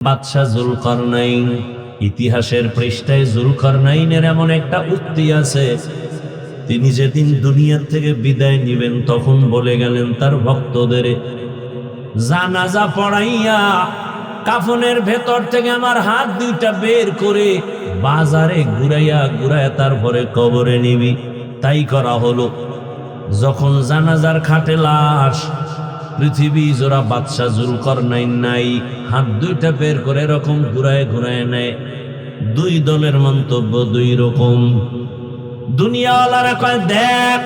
বাদশাহ জুলকারনাইন, ইতিহাসের পৃষ্ঠায় জুলকারনাইনের এমন একটা উক্তি আছে, তিনি যেদিন দুনিয়ার থেকে বিদায় নিবেন তখন বলে গেলেন তার ভক্তদের, জানাজা পড়াইয়া কাফনের ভেতর থেকে আমার হাত দুইটা বের করে বাজারে ঘুরাইয়া ঘুরাইয়া তারপরে কবরে নিবি। তাই করা হলো। যখন জানাজার খাটে লাশ, পৃথিবী জোড়া বাদশাহ জুলকারনাইন নাই, হাত দুইটা বের করে এরকম ঘুরায় ঘুরায় নেয়। দুই দলের মন্তব্য দুই রকম। দুনিয়াওয়ালারা কয়, দেখ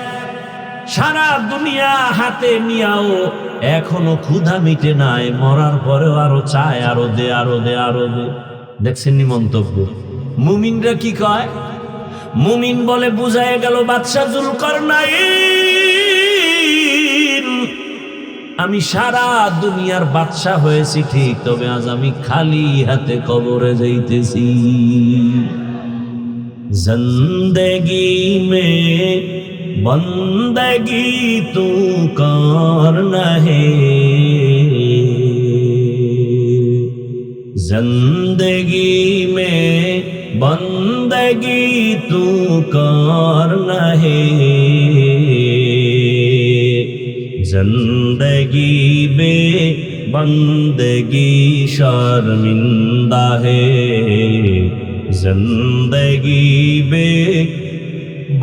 সারা দুনিয়া হাতে নিয়াও এখনো ক্ষুধা মিটে নাই, মরার পরেও আরো চায়, আরো দে আরো দে আরো দে। দেখছেন মন্তব্য। মুমিনরা কি কয়? মুমিন বলে, বুঝায় গেল বাদশাহ জুলকারনাইন, আমি সারা দুনিয়ার বাদশাহ হয়েছি ঠিক, তবে আজ আমি খালি হাতে কবরে যাইতেছি। জিন্দেগি মে বন্দগি তু করনা হে, জিন্দেগি মে বন্দগি তু করনা হে, जिंदगी बे बंदगी शर्मिंदा है, जिंदगी बे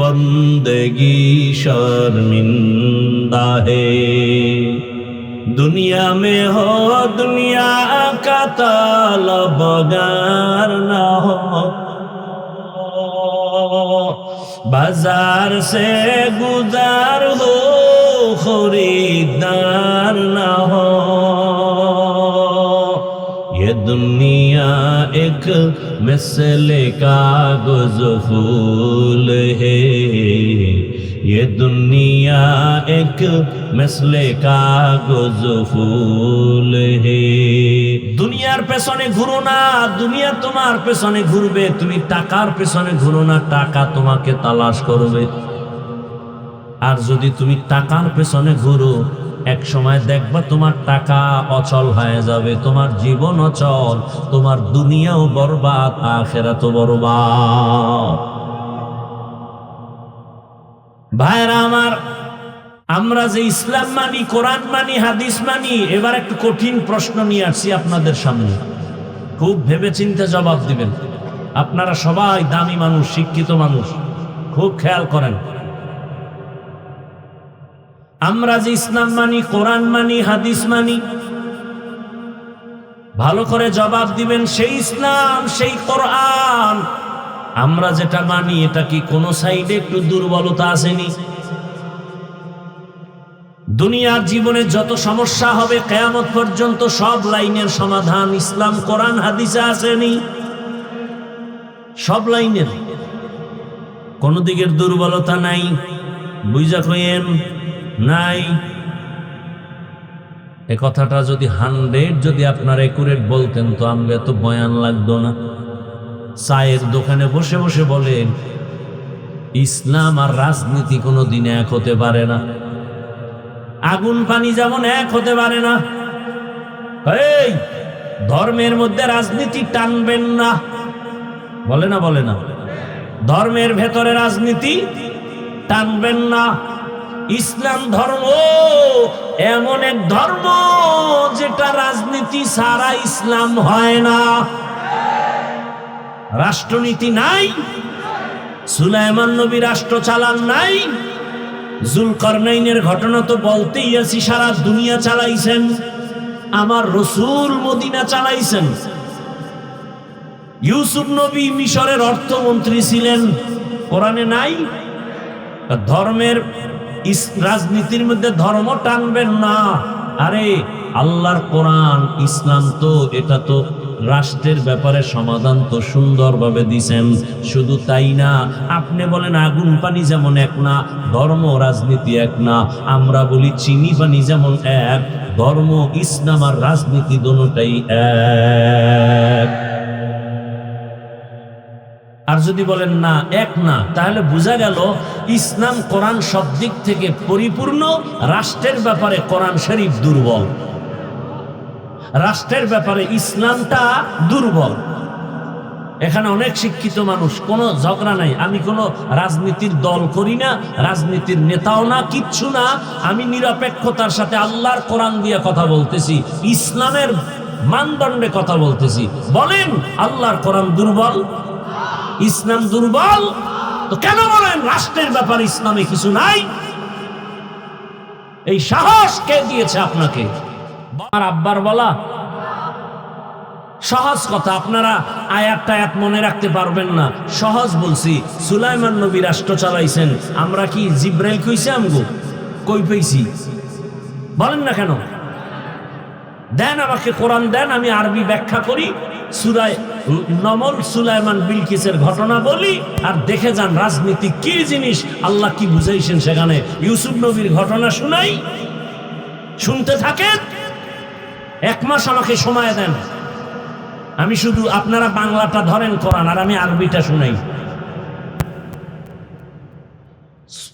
बंदगी शर्मिंदा है। दुनिया में हो दुनिया का तलबगार ना हो, बाजार से गुजार हो खरीदार ना हो। ये दुनिया एक मिसले कागज फूल है, ये दुनिया एक मिसले कागज फूल है। দুনিয়ার পেছনে ঘুরো না, দুনিয়া তোমার পেছনে ঘুরবে। তুমি টাকার পেছনে ঘুরো না, টাকা তোমাকে তালাশ করবে। আর যদি তুমি টাকার পেছনে ঘুরো, এক সময় দেখবা তোমার টাকা অচল হয়ে যাবে, তোমার জীবন অচল, তোমার দুনিয়াও বরবাদ, আখিরাতও বরবাদ। ভাইরা আমার, আমরা যে ইসলাম মানি, কোরআন মানি, হাদিস মানি, এবার একটু কঠিন প্রশ্ন নিয়ে আসছি আপনাদের সামনে। খুব ভেবেচিন্তে জবাব দিবেন। আপনারা সবাই দামি মানুষ, শিক্ষিত মানুষ, খুব খেয়াল করেন। আমরা যে ইসলাম মানি, কোরআন মানি, হাদিস মানি, ভালো করে জবাব দিবেন। সেই ইসলাম, সেই কোরআন আমরা যেটা মানি, এটা কি কোন সাইডে একটু দুর্বলতা আসেনি? দুনিয়ার জীবনে যত সমস্যা হবে কিয়ামত পর্যন্ত সব লাইনের সমাধান ইসলাম, কোরআন, হাদিসে আসেনি? সব লাইনের কোন দিকের দুর্বলতা নাই, বুঝা কইেন নাই। এ কথাটা যদি 100 যদি আপনার একুরেট বলতেন তো আমরা এত বয়ান লাগতো না। চায়ের দোকানে বসে বসে বলেন, ইসলাম আর রাজনীতি কোনোদিন এক হতে পারে না, আগুন পানি যেমন এক হতে পারে না। এই ধর্মের মধ্যে রাজনীতি টানবেন না, বলে না বলে না? ধর্মের ভেতরে রাজনীতি টানবেন না। ইসলাম ধর্ম এমন এক ধর্ম যেটা রাজনীতি ছাড়া ইসলাম হয় না। রাষ্ট্রনীতি নাই, সুলাইমান নবী রাষ্ট্র চালান নাই। জুলকারনাইনের ঘটনা তো বলতেই আছি, সারা দুনিয়া চালাইছেন। আমার রসুল মদিনা চালাইছেন। ইউসুফ নবী মিশরের অর্থমন্ত্রী ছিলেন, কোরআনে নাই? ধর্মের রাজনীতির মধ্যে ধর্ম টানবেন না। আরে আল্লাহর কোরআন, ইসলাম তো এটা তো রাষ্ট্রের ব্যাপারে সমাধান তো সুন্দরভাবে দিছেন। শুধু তাই না, আপনি বলেন আগুন পানি যেমন এক না, ধর্ম রাজনীতি এক না। আমরা বলি চিনি পানি যেমন এক, ধর্ম, ইসলাম আর রাজনীতি দুটোটাই এক। আর যদি বলেন না এক না, তাহলে বোঝা গেল ইসলাম কোরআন সব দিক থেকে পরিপূর্ণ, রাষ্ট্রের ব্যাপারে কোরআন শরীফ দুর্বল। রাষ্ট্রের ব্যাপারে ইসলামটা দুর্বল। এখানে অনেক শিক্ষিত মানুষ, কোনো ঝগড়া নাই, আমি কোনো রাজনীতির দল করি না, রাজনীতির নেতাও না, কিচ্ছু না, আমি নিরপেক্ষতার সাথে আল্লাহর কোরআন দিয়ে কথা বলতেছি, ইসলামের মানদণ্ডে কথা বলতেছি। বলেন আল্লাহর কোরআন দুর্বল, ইসলাম দুর্বল? তো কেন বলেন রাষ্ট্রের ব্যাপারে ইসলামে কিছু নাই? এই সাহস কে দিয়েছে আপনাকে? আমার আব্বার বলা সহজ কথা, আপনারা আয়াত মনে রাখতে পারবেন না, সহজ বলছি। সুলাইমান নবী রাষ্ট্র চালাইছেন, আমরা কি জিব্রাইল কইছি? আমগো কই পেয়েছি? বলেন না কেন? দেন আমাকে কোরআন দেন, আমি আরবি ব্যাখ্যা করি, সূরা নমল সুলাইমান বিলকিসের ঘটনা বলি, আর দেখে যান রাজনীতি কি জিনিস, আল্লাহ কি বুঝাইছেন সেখানে। ইউসুফ নবীর ঘটনা শুনাই, শুনতে থাকেন, 1 মাস আমাকে সময় দেন, আমি শুধু আপনারা বাংলাটা ধরেন কোরআন, আর আমি আরবিটা শুনাই।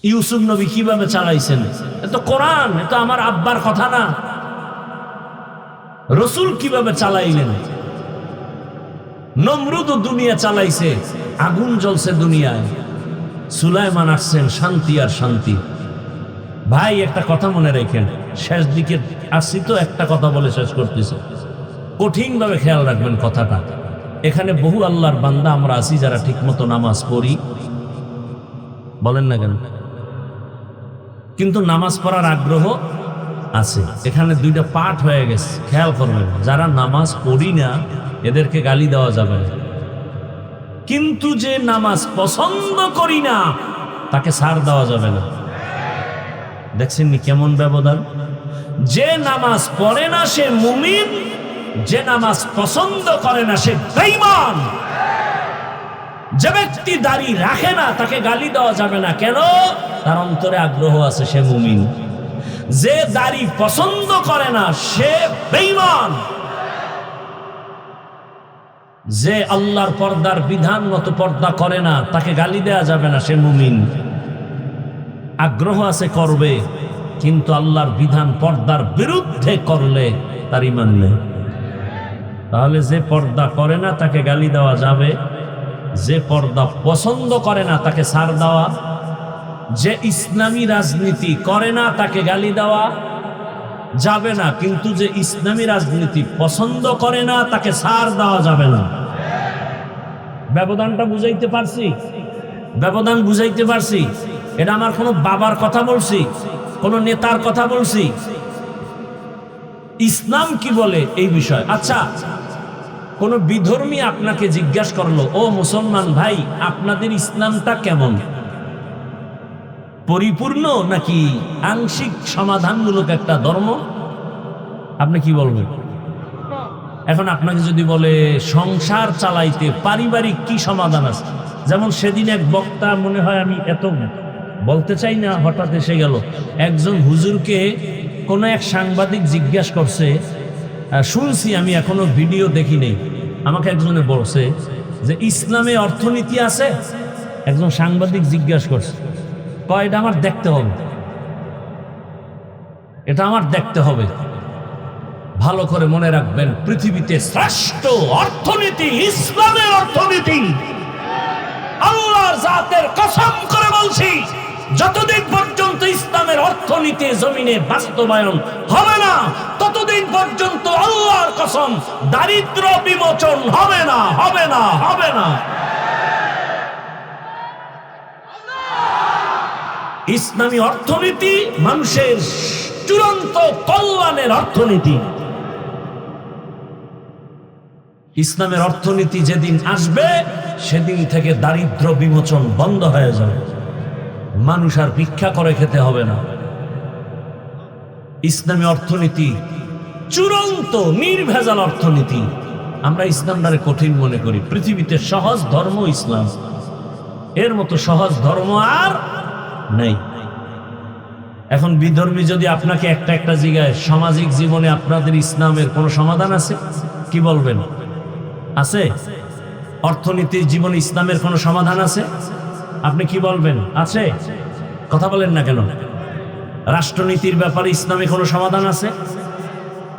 ইউসুফ নবী কিভাবে চালাইছেন, এত কোরআন, এত আমার আব্বার কথা না। রসুল কিভাবে চালাইলেন? নমরুদ দুনিয়া চালাইছে, আগুন জ্বলছে দুনিয়ায়, সুলাইমান আসছেন, শান্তি আর শান্তি। ভাই একটা কথা মনে রাখেন, শেষ দিকে আসছি তো, একটা কথা বলে শেষ করতেছি, কঠিন ভাবে খেয়াল রাখবেন কথাটা। এখানে বহু আল্লাহর বান্দা আমরা আছি যারা ঠিকমতো নামাজ পড়ি, বলেন না কেন, কিন্তু নামাজ পড়ার আগ্রহ আছে। এখানে 2টা পাঠ হয়ে গেছে, খেয়াল করবেন। যারা নামাজ পড়ি না এদেরকে গালি দেওয়া যাবে না, কিন্তু যে নামাজ পছন্দ করি না তাকে ছাড় দেওয়া যাবে না। দেখছেন নি কেমন ব্যবধান? যে নামাজ পড়ে না সে মুমিন, যে নামাজ পছন্দ করে না সে বেঈমান। যে ব্যক্তি দাড়ি রাখে না তাকে গালি দেওয়া যাবে না, কেন? তার অন্তরে আগ্রহ আছে, সে মুমিন। যে দাড়ি পছন্দ করে না সে বেঈমান। যে আল্লাহর পর্দার বিধান মতো পর্দা করে না তাকে গালি দেওয়া যাবে না, সে মুমিন। আগ্রহ আছে করবে, কিন্তু আল্লাহর বিধান পর্দার বিরুদ্ধে করলে তার ঈমান নেই। তাহলে যে পর্দা করে না তাকে গালি দেওয়া যাবে, যে পর্দা পছন্দ করে না তাকে ছাড় দেওয়া, যে ইসলামী রাজনীতি করে না তাকে গালি দেওয়া যাবে না, কিন্তু যে ইসলামী রাজনীতি পছন্দ করে না তাকে ছাড় দেওয়া যাবে না। ব্যবধানটা বুঝাইতে পারছি? ব্যবধান বুঝাইতে পারছি? এটা আমার কোনো বাবার কথা বলছি, কোন নেতার কথা বলছি? ইসলাম কি বলে এই বিষয়? আচ্ছা, কোন বিধর্মী আপনাকে জিজ্ঞাসা করলো, ও মুসলমান ভাই, আপনাদের ইসলামটা কেমন, পরিপূর্ণ নাকি আংশিক সমাধানমূলক একটা ধর্ম? আপনি কি বলবেন? এখন আপনাকে যদি বলে সংসার চালাইতে পারিবারিক কি সমাধান আছে, যেমন সেদিন এক বক্তা, মনে হয় আমি এত বলতে চাই না, হঠাৎ এসে গেল, একজন হুজুরকে কোনো এক সাংবাদিক জিজ্ঞাসা করছে, শুনছি, আমি এখনো ভিডিও দেখি নেই, আমাকে একজনে বলছে যে ইসলামে অর্থনীতি আছে। একজন সাংবাদিক জিজ্ঞাসা করছে, কয় এটা আমার দেখতে হবে, এটা আমার দেখতে হবে। ভালো করে মনে রাখবেন, পৃথিবীতে শ্রেষ্ঠ অর্থনীতি ইসলামের অর্থনীতি। আল্লাহর জাতের কসম করে বলছি, যতদিন পর্যন্ত ইসলামের অর্থনীতি জমিনে বাস্তবায়ন হবে না, ততদিন পর্যন্ত আল্লাহর কসম দারিদ্র বিমোচন হবে না, হবে না, হবে না। ইসলামী অর্থনীতি মানুষের চূড়ান্ত কল্যাণের অর্থনীতি। ইসলামের অর্থনীতি যেদিন আসবে সেদিন থেকে দারিদ্র বিমোচন বন্ধ হয়ে যাবে, মানুষ আর ভিক্ষা করে খেতে হবে না। ইসলামী অর্থনীতি চূড়ান্ত নির্ভেজাল অর্থনীতি। আমরা ইসলামটারে কঠিন মনে করি, পৃথিবীতে সহজ ধর্ম ইসলাম, এর মতো সহজ ধর্ম আর নেই। এখন বিধর্মী যদি আপনাকে একটা জায়গায় সামাজিক জীবনে আপনাদের ইসলামের কোনো সমাধান আছে, কি বলবেন? আছে? অর্থনীতির জীবনে ইসলামের কোনো সমাধান আছে? আপনি কি বলবেন? আছে? কথা বলেন না কেন? রাষ্ট্রনীতির ব্যাপারে ইসলামে কোনো সমাধান আছে?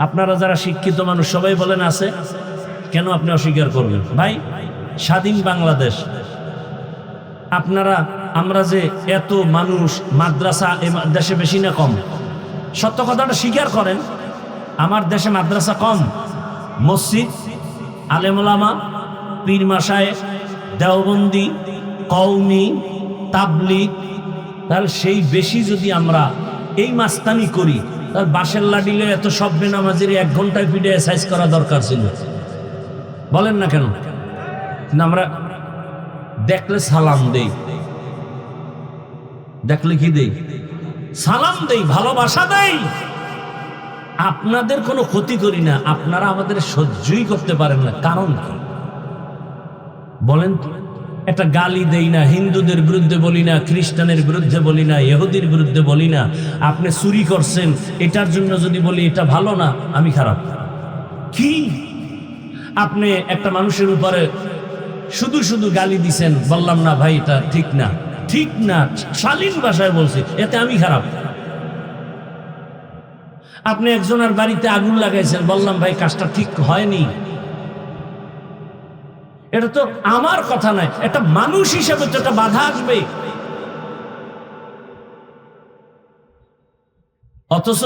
আপনারা যারা শিক্ষিত মানুষ সবাই বলেন আছে, কেন আপনি অস্বীকার করবেন? ভাই, স্বাধীন বাংলাদেশ, আমরা যে এত মানুষ, মাদ্রাসা এ দেশে বেশি না কম? সত্য কথাটা স্বীকার করেন। আমার দেশে মাদ্রাসা কম, মসজিদ, আলেম ওলামা, পীর মাশায়েখ, দেওবন্দি, কওমি, তাবলিগ, তাহলে সেই বেশি যদি আমরা এই মাস্তানি করি, তাহলে বাঁশের লাডিলে এত সব বেনামাজির 1 ঘন্টায় পিঠে সাইজ করা দরকার ছিল। বলেন না কেন? আমরা দেখলে সালাম দেই, দেখলে কি দেই? সালাম দেই, ভালোবাসা দেই। আপনাদের কোনো ক্ষতি করি না, আপনারা আমাদের সহ্যই করতে পারেন না। কারণ কি বলেন তো? একটা গালি দেই না, হিন্দুদের বিরুদ্ধে বলি না, খ্রিস্টানের বিরুদ্ধে বলি না, ইহুদির বিরুদ্ধে বলি না। আপনি চুরি করছেন এটার জন্য যদি বলি এটা ভালো না, আমি খারাপ। কি আপনি একটা মানুষের উপরে শুধু শুধু গালি দিছেন, বললাম না ভাই এটা ঠিক না, ঠিক না, শালীন ভাষায় বলছি, এতে আমি খারাপ। আপনি একজনের বাড়িতে আগুন লাগাইছেন, বললাম ভাই কাজটা ঠিক হয়নি, এটা তো আমার কথা নয়, একটা মানুষ হিসেবে তো একটা বাধা আসবে। অথচ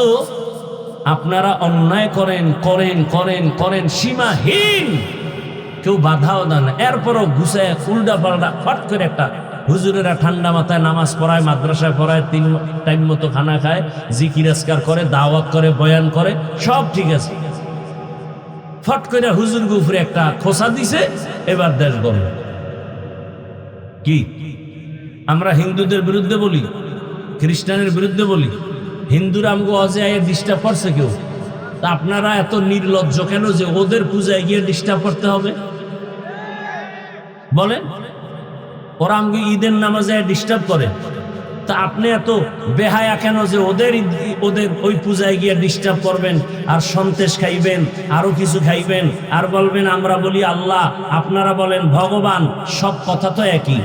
আপনারা অন্যায় করেন করেন করেন করেন সীমাহীন, কেউ বাধাও দেন না। এরপরও ঘুষে উল্টা পাল্টা ফট করে একটা হুজুরেরা ঠান্ডা মাথায় নামাজ পড়ায়, মাদ্রাসায় পড়ায়, 3 টাইম মতো খানা খায়, জিকির আজকার করে, দাওয়াত করে, বয়ান করে, সব ঠিক আছে। ফট করে হুজুর গুফরে একটা খোসা দিছে, এবার দেশ বলবে কি? আমরা হিন্দুদের বিরুদ্ধে বলি, খ্রিস্টানের বিরুদ্ধে বলি, হিন্দুরা আমগো অজে ডিস্টার্ব করছে কেউ? তা আপনারা এত নির্লজ্জ কেন যে ওদের পূজায় গিয়ে ডিস্টার্ব করতে হবে? বলেন, ওরা আমগো ঈদের নামাজে ডিস্টার্ব করে, তা আপনি এত বেহায়া কেন যে ওদের ওই পূজায় গিয়ে ডিস্টার্ব করবেন, আর সন্তেষ খাইবেন, আরো কিছু খাইবেন, আর বলবেন আমরা বলি আল্লাহ, আপনারা বলেন ভগবান, সব কথা তো একই।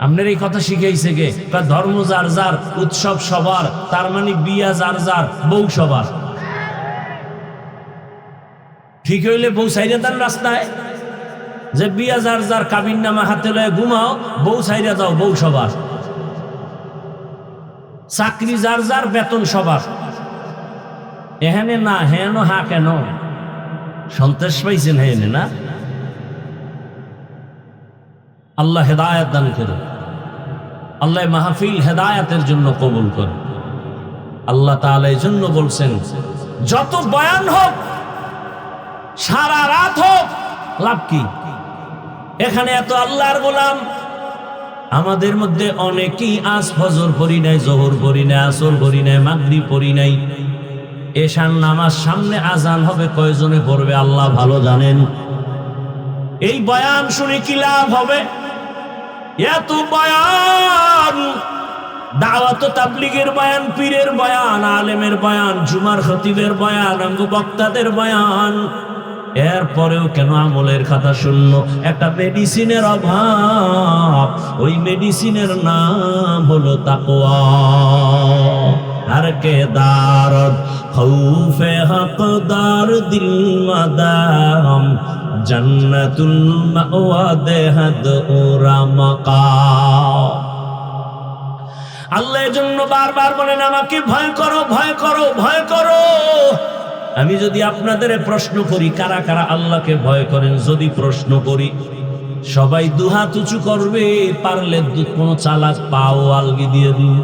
আপনার এই কথা শিখাইছে কে? ধর্ম যার যার, উৎসব সবার, তার মানে বিয়া যার যার, বউ সবার। ঠিক হইলে বউ সাইরা দেন রাস্তায়, যে বিয়া যার যার, কাবিন নামা হাতে লয়ে ঘুমাও, বউ সাইরা দাও, বউ সবার। চাকরি যার যার, বেতন সবার। এখানে না হেন হা কেন? সন্ত্রাস পাইছেন হেনে না? আল্লাহ হেদায়েত দান করে, আল্লাহ মাহফিল হেদায়েতের জন্য কবুল করে। আল্লাহ তাআলা এই জন্য বলছেন, যত বয়ান হোক, সারা রাত হোক, লাভ কি? এখানে এত আল্লাহর গোলাম, আমাদের মধ্যে অনেকেই আজ ফজর পড়ি নাই, জোহর পড়ি নাই, আসর পড়ি নাই, মাগরিব পড়ি নাই। এশার নামাজ সামনে আজান হবে, কয়জনে পড়বে আল্লাহ ভালো জানেন। এই বয়ান শুনে কি লাভ হবে? এত বয়ান, দাওয়াত তাবলীগের বয়ান, পীরের বয়ান, আলেমের বয়ান, জুমার খতিবের বয়ান, অঙ্গ বক্তাদের বয়ান, এরপরেও কেন আমলের খাতা শূন্য? একটা মেডিসিনের অভাব, ওই মেডিসিনের নাম হলো তাকওয়া। আর কে দারদ খৌফে হকদার দিল মাদাম, জান্নাতুল মাওয়া দেহাদ ওরা মাকাম। আল্লাহ এর জন্য বারবার বলেন, আমাকে ভয় করো, ভয় করো, ভয় করো। আমি যদি আপনাদের প্রশ্ন করি কারা কারা আল্লাহকে ভয় করেন, যদি প্রশ্ন করি, সবাই দুহাত উঁচু করবে, পারলে কোনো চালাক পাও আলগি দিয়ে দিই,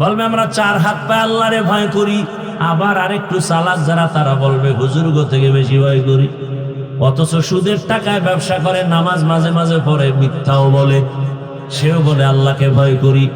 বলবে আমরা 4 হাত পায়ে আল্লাহরে ভয় করি। আবার আরেকটু চালাক যারা, তারা বলবে হুজুরগ থেকে বেশি ভয় করি। অথচ সুদের টাকায় ব্যবসা করে, নামাজ মাঝে মাঝে পড়ে, মিথ্যাও বলে, সেও বলে আল্লাহকে ভয় করি।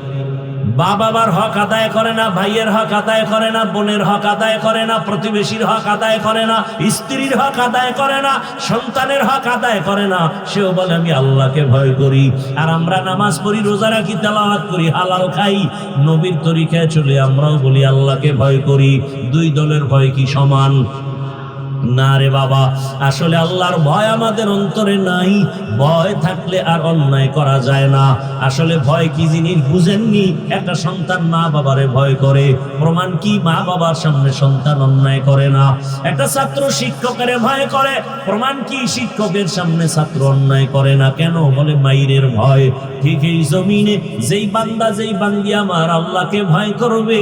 বাবার হক আদায় করে না, ভাইয়ের হক আদায় করে না, বোনের হক আদায় করে না, প্রতিবেশীর হক আদায় করে না, স্ত্রীর হক আদায় করে না, সন্তানের হক আদায় করে না, সেও বলে আমি আল্লাহকে ভয় করি। আর আমরা নামাজ পড়ি, রোজা রাখি, তেলাওয়াত করি, হালাল খাই, নবীর তরিকায় চলে, আমরাও বলি আল্লাহকে ভয় করি। দুই দলের ভয় কি সমান? না রে বাবা, আসলে আল্লাহর ভয় আমাদের অন্তরে নাই। ভয় থাকলে আর অন্যায় করা যায় না। আসলে ভয় কি জিনিস বুঝেননি? একটা সন্তান মা বাবারে ভয় করে, প্রমাণ কি? মা বাবার সামনে সন্তান অন্যায় করে না। একটা ছাত্র শিক্ষকের ভয় করে, প্রমাণ কি? শিক্ষকের সামনে ছাত্র অন্যায় করে না। কেন? বলে মাইরের ভয়। ঠিক এই জমিনে যেই বান্দা যেই বান্দি আমার আল্লাহকে ভয় করবে,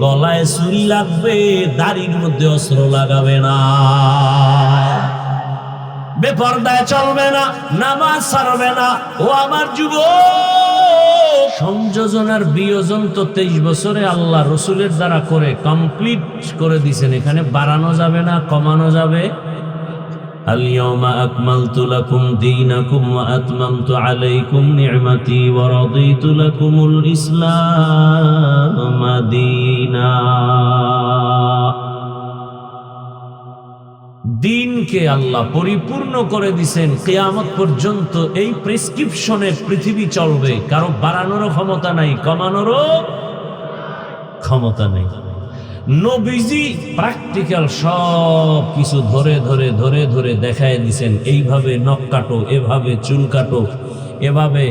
গলায় ছুরি লাগবে, দাড়ির মধ্যে অস্ত্র লাগাবে না, বেপরদায় চলবে না, নামাজ ছাড়বে না। ও আমার যুবক, সংযোজন আর বিয়োজন তো 23 বছরে আল্লাহ রসুলের দ্বারা করে কমপ্লিট করে দিয়েছেন। এখানে বাড়ানো যাবে না, কমানো যাবে। আল-ইয়াওমা আকমালতু লাকুম দীনাকুম ওয়া আতমামতু আলাইকুম নি'মাতি ওয়া রাদিতু লাকুমুল ইসলাম দীনা। দিনকে আল্লাহ পরিপূর্ণ করে দিয়েছেন। কিয়ামত পর্যন্ত এই প্রেসক্রিপশনে পৃথিবী চলবে। কারো বাড়ানোরও ক্ষমতা নাই, কমানোরও ক্ষমতা নেই। নবীজি প্র্যাকটিক্যাল সব কিছু ধরে ধরে ধরে ধরে দেখায় দিছেন। এইভাবে নখ কাটো, এভাবে চুল কাটো, এভাবে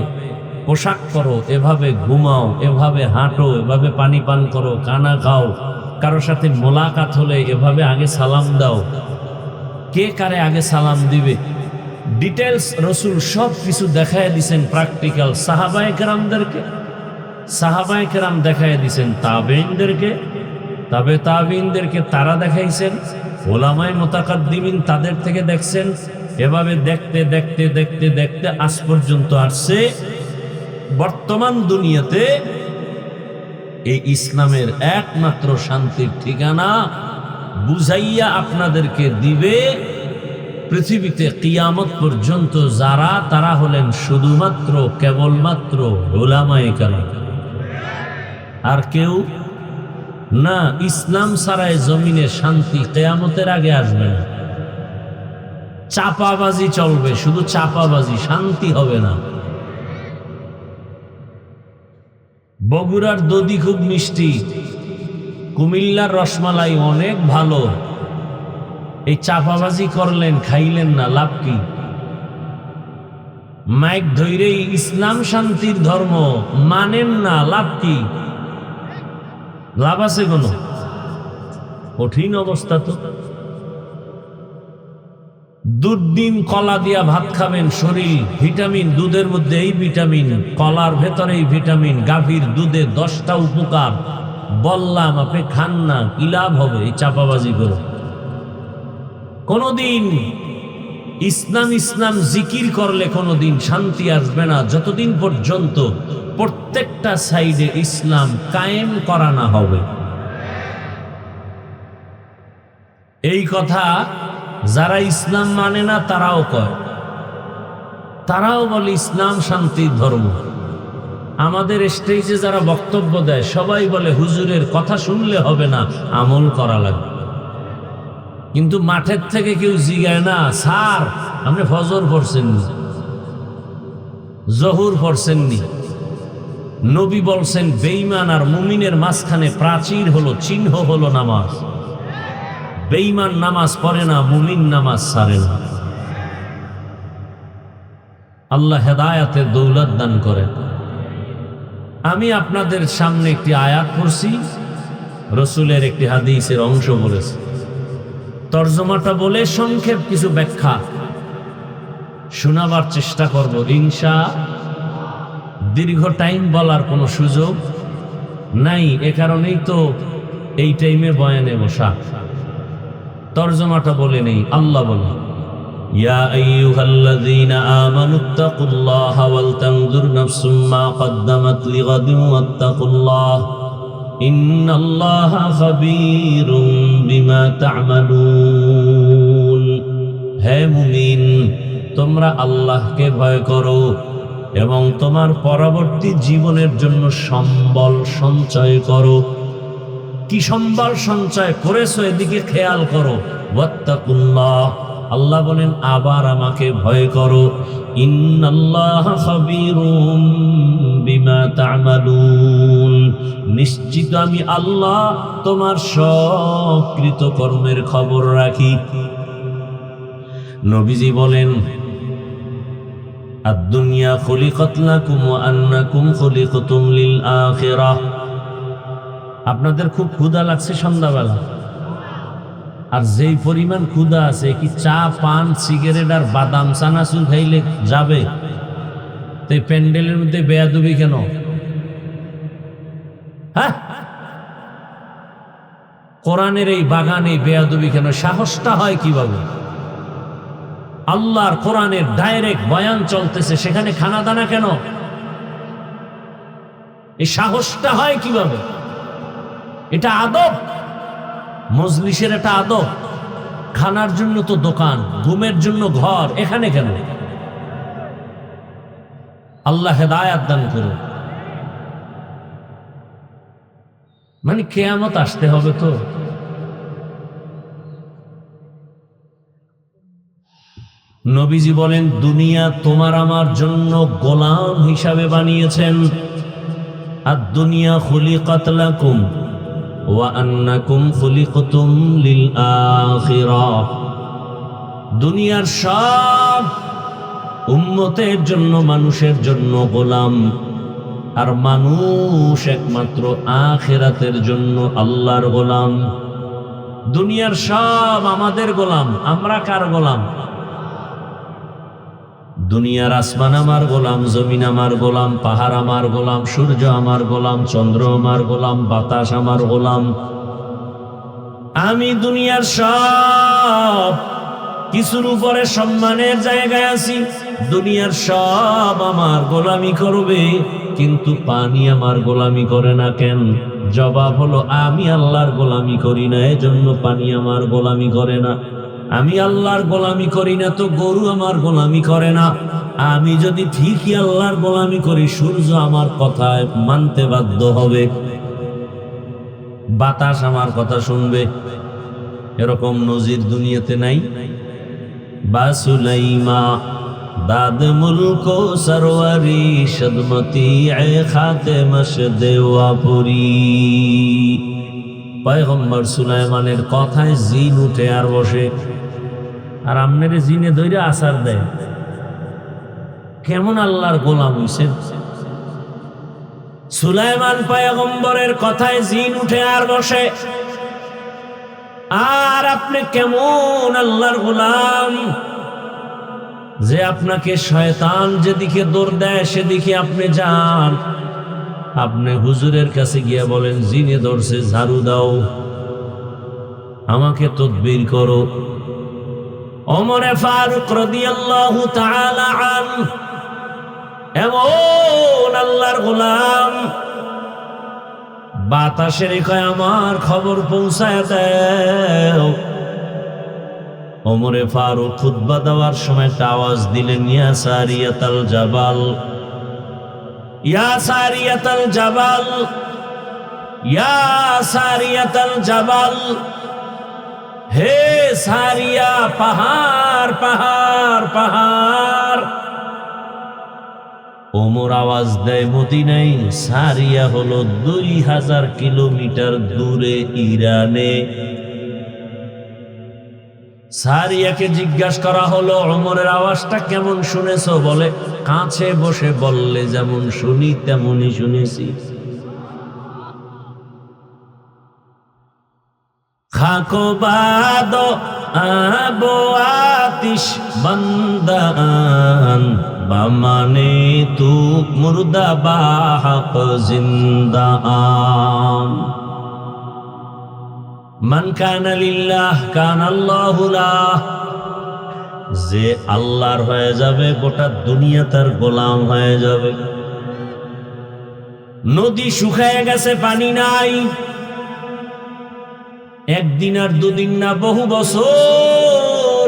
পোশাক করো, এভাবে ঘুমাও, এভাবে হাঁটো, এভাবে পানি পান করো, কানা খাও, কারোর সাথে মোলাকাত হলে এভাবে আগে সালাম দাও, কে কারে আগে সালাম দিবে, ডিটেলস রসুল সব কিছু দেখায় দিছেন প্র্যাকটিক্যাল। সাহাবায়ে কেরাম দেখায় দিছেন তাবেঈনদেরকে, তবে তাবেঈনদেরকে তারা দেখাইছেন, ওলামায়ে মুতাকাদ্দিমিন তাদের থেকে দেখছেন। এভাবে দেখতে দেখতে দেখতে দেখতে আজ পর্যন্ত আসছে। বর্তমান দুনিয়াতে এই ইসলামের একমাত্র শান্তির ঠিকানা বুঝাইয়া আপনাদেরকে দিবে পৃথিবীতে কিয়ামত পর্যন্ত যারা, তারা হলেন শুধুমাত্র কেবলমাত্র উলামায়ে কেরাম, আর কেউ না। ইসলাম ছাড়াই জমিনে শান্তি কিয়ামতের আগে আসবে না। চাপাবাজি চলবে, শুধু চাপাবাজি, শান্তি হবে না। বগুড়ার দধি খুব মিষ্টি, কুমিল্লার রসমালাই অনেক ভালো। এই চাপাবাজি করলেন, খাইলেন না, লাভ কি? মাইক ধৈরেই ইসলাম শান্তির ধর্ম মানেন না, লাভ কি? লাভ আছে কোনো? কঠিন অবস্থা তো। দুধ ডিম কলা দিয়া ভাত খাবেন, শরীর ভিটামিন, দুধের মধ্যে এই ভিটামিন, কলার ভেতরে এই ভিটামিন, গাভীর দুধে 10টা উপকার। বললাম আপনি খান না, কি লাভ হবে এই চাপাবাজি করে? কোনদিন ইসলাম জিকির করলে কোনদিন শান্তি আসবে না, যতদিন পর্যন্ত প্রত্যেকটা সাইডে ইসলাম কায়েম করা না হবে। এই কথা যারা ইসলাম মানে না তারাও কয়, তারাও বলে ইসলাম শান্তির ধর্ম। আমাদের স্টেজে যারা বক্তব্য দেয় সবাই বলে হুজুরের কথা শুনলে হবে না, আমল করা লাগবে। কিন্তু মাঠের থেকে কেউ জিগায় না, স্যার আপনি ফজর পড়ছেননি, জহুর পড়ছেননি? নবী বলছেন বেঈমান আর মুমিনের মাঝখানে প্রাচীর হলো, চিহ্ন হলো নামাজ। বেঈমান নামাজ পড়ে না, মুমিন নামাজ ছাড়ে না। আল্লাহ হেদায়াতের দৌলত দান করেন। আমি আপনাদের সামনে একটি আয়াত পড়ছি, রসুলের একটি হাদিসের অংশ বলেছি। তর্জমাটা বলে সংক্ষেপ কিছু ব্যাখ্যা শোনাবার চেষ্টা করব ইনশাআল্লাহ। দীর্ঘ টাইম বলার কোনো সুযোগ নাই, এ কারণেই তো এই টাইমে বয়ানে বসা। তর্জমাটা বলে নেই। আল্লাহ বলে, ইয়া আইয়ুহাল্লাযীনা আমানুত্তাকুল্লাহা ওয়াল তানজুর নাফসুম মা কদ্দামাত লিগাদিন ওয়াত্তাকুল্লাহ ইন্নাল্লাহা খাবীরুম বিমা তা'মালুন। হে মুমিন, তোমরা আল্লাহকে ভয় করো এবং তোমার পরবর্তী জীবনের জন্য সম্বল সঞ্চয় করো। কি সম্বল সঞ্চয় করেছো এদিকে খেয়াল করো। ওয়াত্তাকুল্লাহ, আল্লাহ বলেন আবার আমাকে ভয় করো, ইন্নাল্লাহা খাবীরুম বিমা তা'মালুন, নিশ্চিত আমি আল্লাহ তোমার সব কৃতকর্মের খবর রাখি। নবীজি বলেন আদ-দুনিয়া খুলিকাত লাকুম ওয়া আন্নাকুম খুলিকতুম লিল আখিরাহ। আপনাদের খুব ক্ষুধা লাগছে সন্ধ্যাবেলা, আর যেই পরিমাণ ক্ষুধা আছে, কি চা পান সিগারেট আর বাদাম চানাচুর খাইলে যাবে? তো এই প্যান্ডেলের মধ্যে বেয়াদবি কেন? হ্যাঁ, কোরআনের এই বাগানে বেয়াদবি কেন? সাহসটা হয় কিভাবে? আল্লাহর কোরআনের ডাইরেক্ট বয়ান চলতেছে, সেখানে খানা দানা কেন? এই সাহসটা হয় কিভাবে? এটা আদব, মজলিসের এটা আদব। খানার জন্য তো দোকান, ঘুমের জন্য ঘর, এখানে কেন? আল্লাহ হেদায়াত দান করুন। মানে কিয়ামত আসতে হবে তো। নবীজি বলেন দুনিয়া তোমার আমার জন্য গোলাম হিসাবে বানিয়েছেন। আদ-দুনিয়া খুলিকাত লাকুম ওয়া আন্নাকুম খুলিকতুম লিল আখিরাহ। দুনিয়ার সব উম্মতের জন্য, মানুষের জন্য গোলাম, আর মানুষ একমাত্র আখিরাতের জন্য আল্লাহর গোলাম। দুনিয়ার সব আমাদের গোলাম, আমরা কার গোলাম? দুনিয়ার আসমান আমার গোলাম, জমিন আমার গোলাম, পাহাড় আমার গোলাম, সূর্য আমার গোলাম, চন্দ্র আমার গোলাম, বাতাস আমার গোলাম। আমি দুনিয়ার সব কিছুর উপরে সম্মানের জায়গায় আছি। দুনিয়ার সব আমার গোলামি করবে, কিন্তু পানি আমার গোলামি করে না কেন? জবাব হলো আমি আল্লাহর গোলামি করি না, এজন্য পানি আমার গোলামি করে না। আমি আল্লাহর গোলামি করি না তো গরু আমার গোলামি করে না। আমি যদি ঠিকই আল্লাহর গোলামি করি, সূর্য আমার কথায় মানতে বাধ্য হবে, বাতাস আমার কথা শুনবে। এরকম নজির দুনিয়াতে নাই। বাসুলাইমা দাদ মুলকো সরওয়ারি সদমতি এ খাতে মশদে ওয়াপুরি। পয়গম্বর সুলাইমানের কথায় জিন উঠে আর বসে, আর আমনেরে জিনে ধইরা আসার দেয়। কেমন আল্লাহর গোলাম হইছেন? সুলাইমান পয়গম্বরের কথায় জিন উঠে আর বসে, আর আপনি কেমন আল্লাহর গোলাম যে আপনাকে শয়তান যেদিকে দৌড় দেয় সেদিকে আপনি যান। আপনি হুজুরের কাছে গিয়ে বলেন জিনে ধরছে, ঝাড়ু দাও, আমাকে তদবির করো। ওমরে ফারুক রাদিয়াল্লাহু তাআলা আনহু এমন আল্লাহর গোলাম, বাতাসের কয় আমার খবর পৌঁছায় দাও। ওমরে ফারুক খুতবা দেওয়ার সময় একটা আওয়াজ দিলেন, ইয়া সারিয়াতাল জাবাল, ইয়া সারিয়াতাল জাবাল, ইয়া সারিয়াতাল জাবাল। হে সারিয়া, পাহাড় পাহাড় পাহাড়। ওমর আওয়াজ দেয় মদিনায়। সারিয়া হলো 2000 কিলোমিটার দূরে ইরানে। সারিয়াকে জিজ্ঞাসা করা হলো ওমরের আওয়াজটা কেমন শুনেছো? বলে কাছে বসে বললে যেমন শুনি তেমনই শুনেছি। খাকো বাদো আবো আতিশ বন্দান বামানে তু মুর্দা বাহক জিন্দা আন। মান কানা লিল্লাহ কানা আল্লাহু লাহ। যে আল্লাহর হয়ে যাবে, গোটা দুনিয়া তার গোলাম হয়ে যাবে। নদী শুকায় গেছে, পানি নাই। একদিন আর দুদিন না, বহু বছর।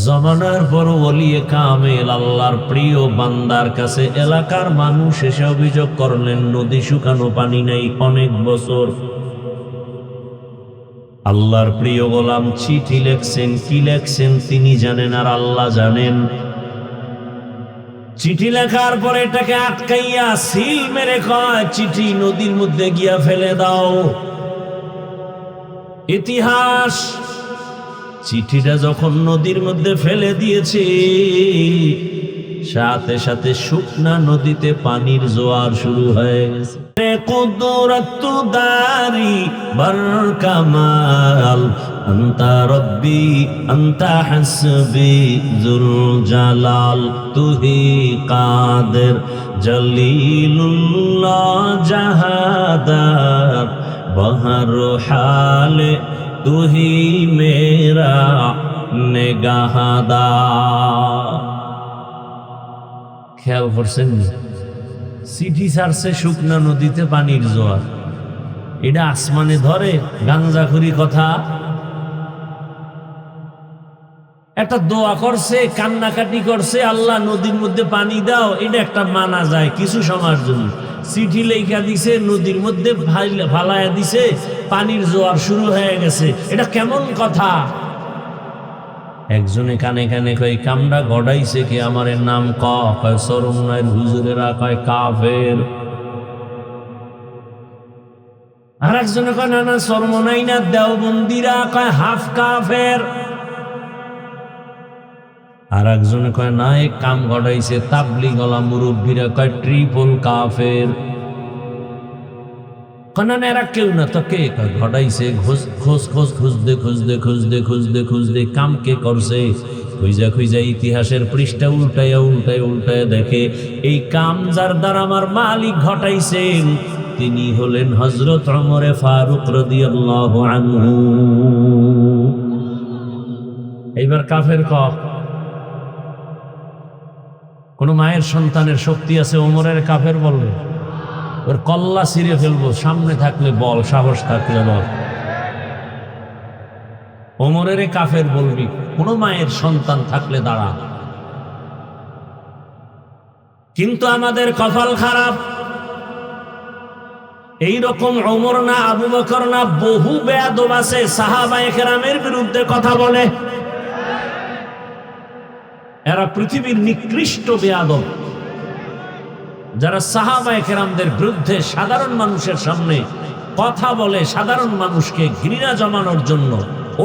জমানার পর ওলিয়ে কামেল আল্লাহর প্রিয় বান্দার কাছে এলাকার মানুষ এসে অভিযোগ করলেন নদী শুকানো, পানি নাই অনেক বছর। আল্লাহর প্রিয় গোলাম চিঠি লেখছেন, কি লেখছেন তিনি জানেন আর আল্লাহ জানেন। চিঠি লেখার পরে এটাকে আটকাইয়া সিল মেরে কয় চিঠি নদীর মধ্যে গিয়া ফেলে দাও। ইতিহাস চিঠিটা যখন নদীর মধ্যে ফেলে দিয়েছে, সাথে সাথে শুকনা নদীতে পানির জোয়ার শুরু হয়ে গেছে। কুদরতুদারি বরকামাল আনতা রব্বি আনতা হাসবি যুল জালাল তুহি কাদের জলিলুল্লাহ জাহাদার বহর হালে তুহি মেরা নেগাহাদার। খেয়াল করছেন, চিঠি ছাড়ছে শুকনা নদীতে পানির জোয়ার, এটা আসমানে ধরে গাঞ্জাখুরি কথা। একটা দোয়া করছে, কান্নাকাটি করছে, আল্লাহ নদীর মধ্যে পানি দাও, এটা একটা মানা যায় কিছু সময়ের জন্য। চিঠি লেখা দিছে, নদীর মধ্যে ফালাইয়া দিছে, পানির জোয়ার শুরু হয়ে গেছে, এটা কেমন কথা? একজনে কানে কানে কয় কামড়া গড়াইছে কে, আমারের নাম কয় সরমনায়ের হুজুরেরা কয় কাফের। আর একজনে কয় না না সরমনাই না দেওবন্দিরা কয় হাফ কাফের। আর একজনে কয় না এক কাম ঘটাইছে তাবলিগওয়ালা মুরব্বীরা কয় ট্রিপল কাফের। না এরা কেউ না তো কে ঘটাইছে, খুঁজতে কাম কে করছে, খুঁজা ইতিহাসের পৃষ্ঠা উল্টাইয়া দেখে এই কাম যার দ্বারা আমার মালিক ঘটাইছেন তিনি হলেন হযরত ওমরে ফারুক রাদিয়াল্লাহু আনহু। এইবার কাফের কোন মায়ের সন্তানের শক্তি আছে ওমরের কাফের বলবে? ওর কল্লা ছিঁড়ে ফেলবো, সামনে থাকলে বল, সাহস থাকলে বল। ওমরের কাফের বলবি, কোন মায়ের সন্তান থাকলে দাঁড়া। কিন্তু আমাদের কপাল খারাপ, এইরকম ওমর না আবু বকর না বহু বেয়াদব আছে সাহাবায়ে কেরামের বিরুদ্ধে কথা বলে। এরা পৃথিবীর নিকৃষ্ট বেয়াদব, যারা সাহাবায়ে কেরামদের বিরুদ্ধে সাধারণ মানুষের সামনে কথা বলে, সাধারণ মানুষকে ঘৃণা জমানোর জন্য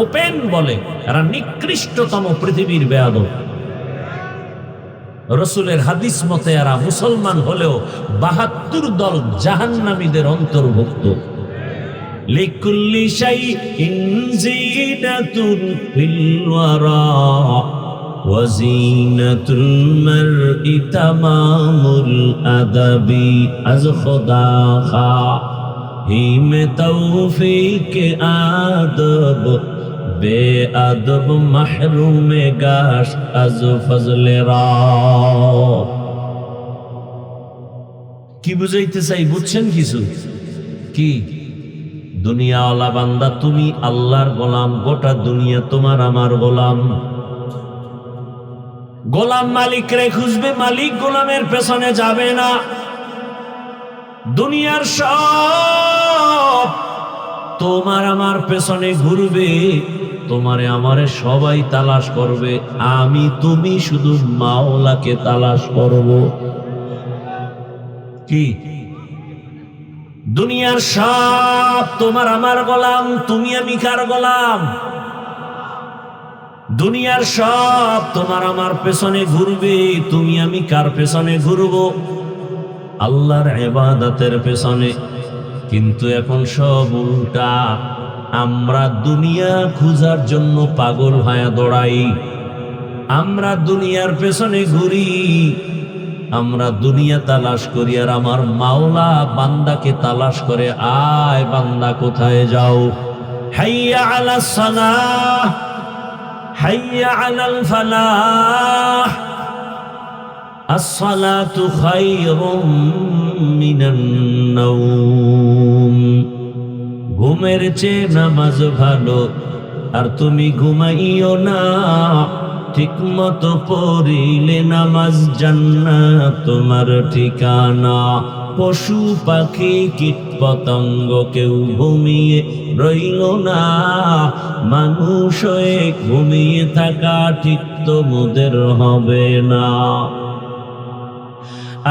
ওপেন বলে, এরা নিকৃষ্টতম পৃথিবীর বেয়াদব। রাসূলের হাদিস মতে এরা মুসলমান হলেও ৭২ দল জাহান্নামীদের অন্তর্ভুক্ত। লিকুল্লি শাইইন জিনাতুন ফিল ওয়ারা وزينة المرء تمام الأدب از خدا خواهی میں توفیق ادب بے ادب محروم گشت از فضل را। কি বুঝাইতে চাই বুঝছেন কিছু? কি দুনিয়াওয়ালা বান্দা তুমি আল্লাহর গোলাম, গোটা দুনিয়া তোমার আমার গোলাম। গোলাম মালিক রে খুঁজবে, মালিক গোলামের পেছনে যাবে না। দুনিয়ার সব তোমার আমার পেছনে ঘুরবে, তোমারে আমারে সবাই তালাশ করবে, আমি তুমি শুধু মাওলাকে তালাশ করব। কি দুনিয়ার সব তোমার আমার গোলাম, তুমি আমি কার গোলাম? দুনিয়ার সব তোমার আমার পেছনে ঘুরবে, তুমি আমি কার পেছনে ঘুরবো? আল্লাহর ইবাদতের পেছনে। কিন্তু এখন সব উল্টা, আমরা দুনিয়া খোঁজার জন্য পাগল হয়ে দৌড়াই, আমরা দুনিয়ার পেছনে ঘুরি, আমরা দুনিয়া তালাশ করি, আর আমার মাওলা বান্দাকে তালাশ করে, আয় বান্দা কোথায় যাও? হাইয়া আলাস সালাহ হাইয়া আলাল ফালাহ আসসালাতু খায়রুম মিনান নাওম। ঘুমের চেয়ে নামাজ ভালো, আর তুমি ঘুমাইও না, ঠিক মতো পড়িলে নামাজ জান্নাত তোমার ঠিকানা। পশু পাখি কীট পতঙ্গ কেউ ঘুমিয়ে রইল না, মানুষ হয়ে ঘুমিয়ে থাকা ঠিক তো মোদের হবে না।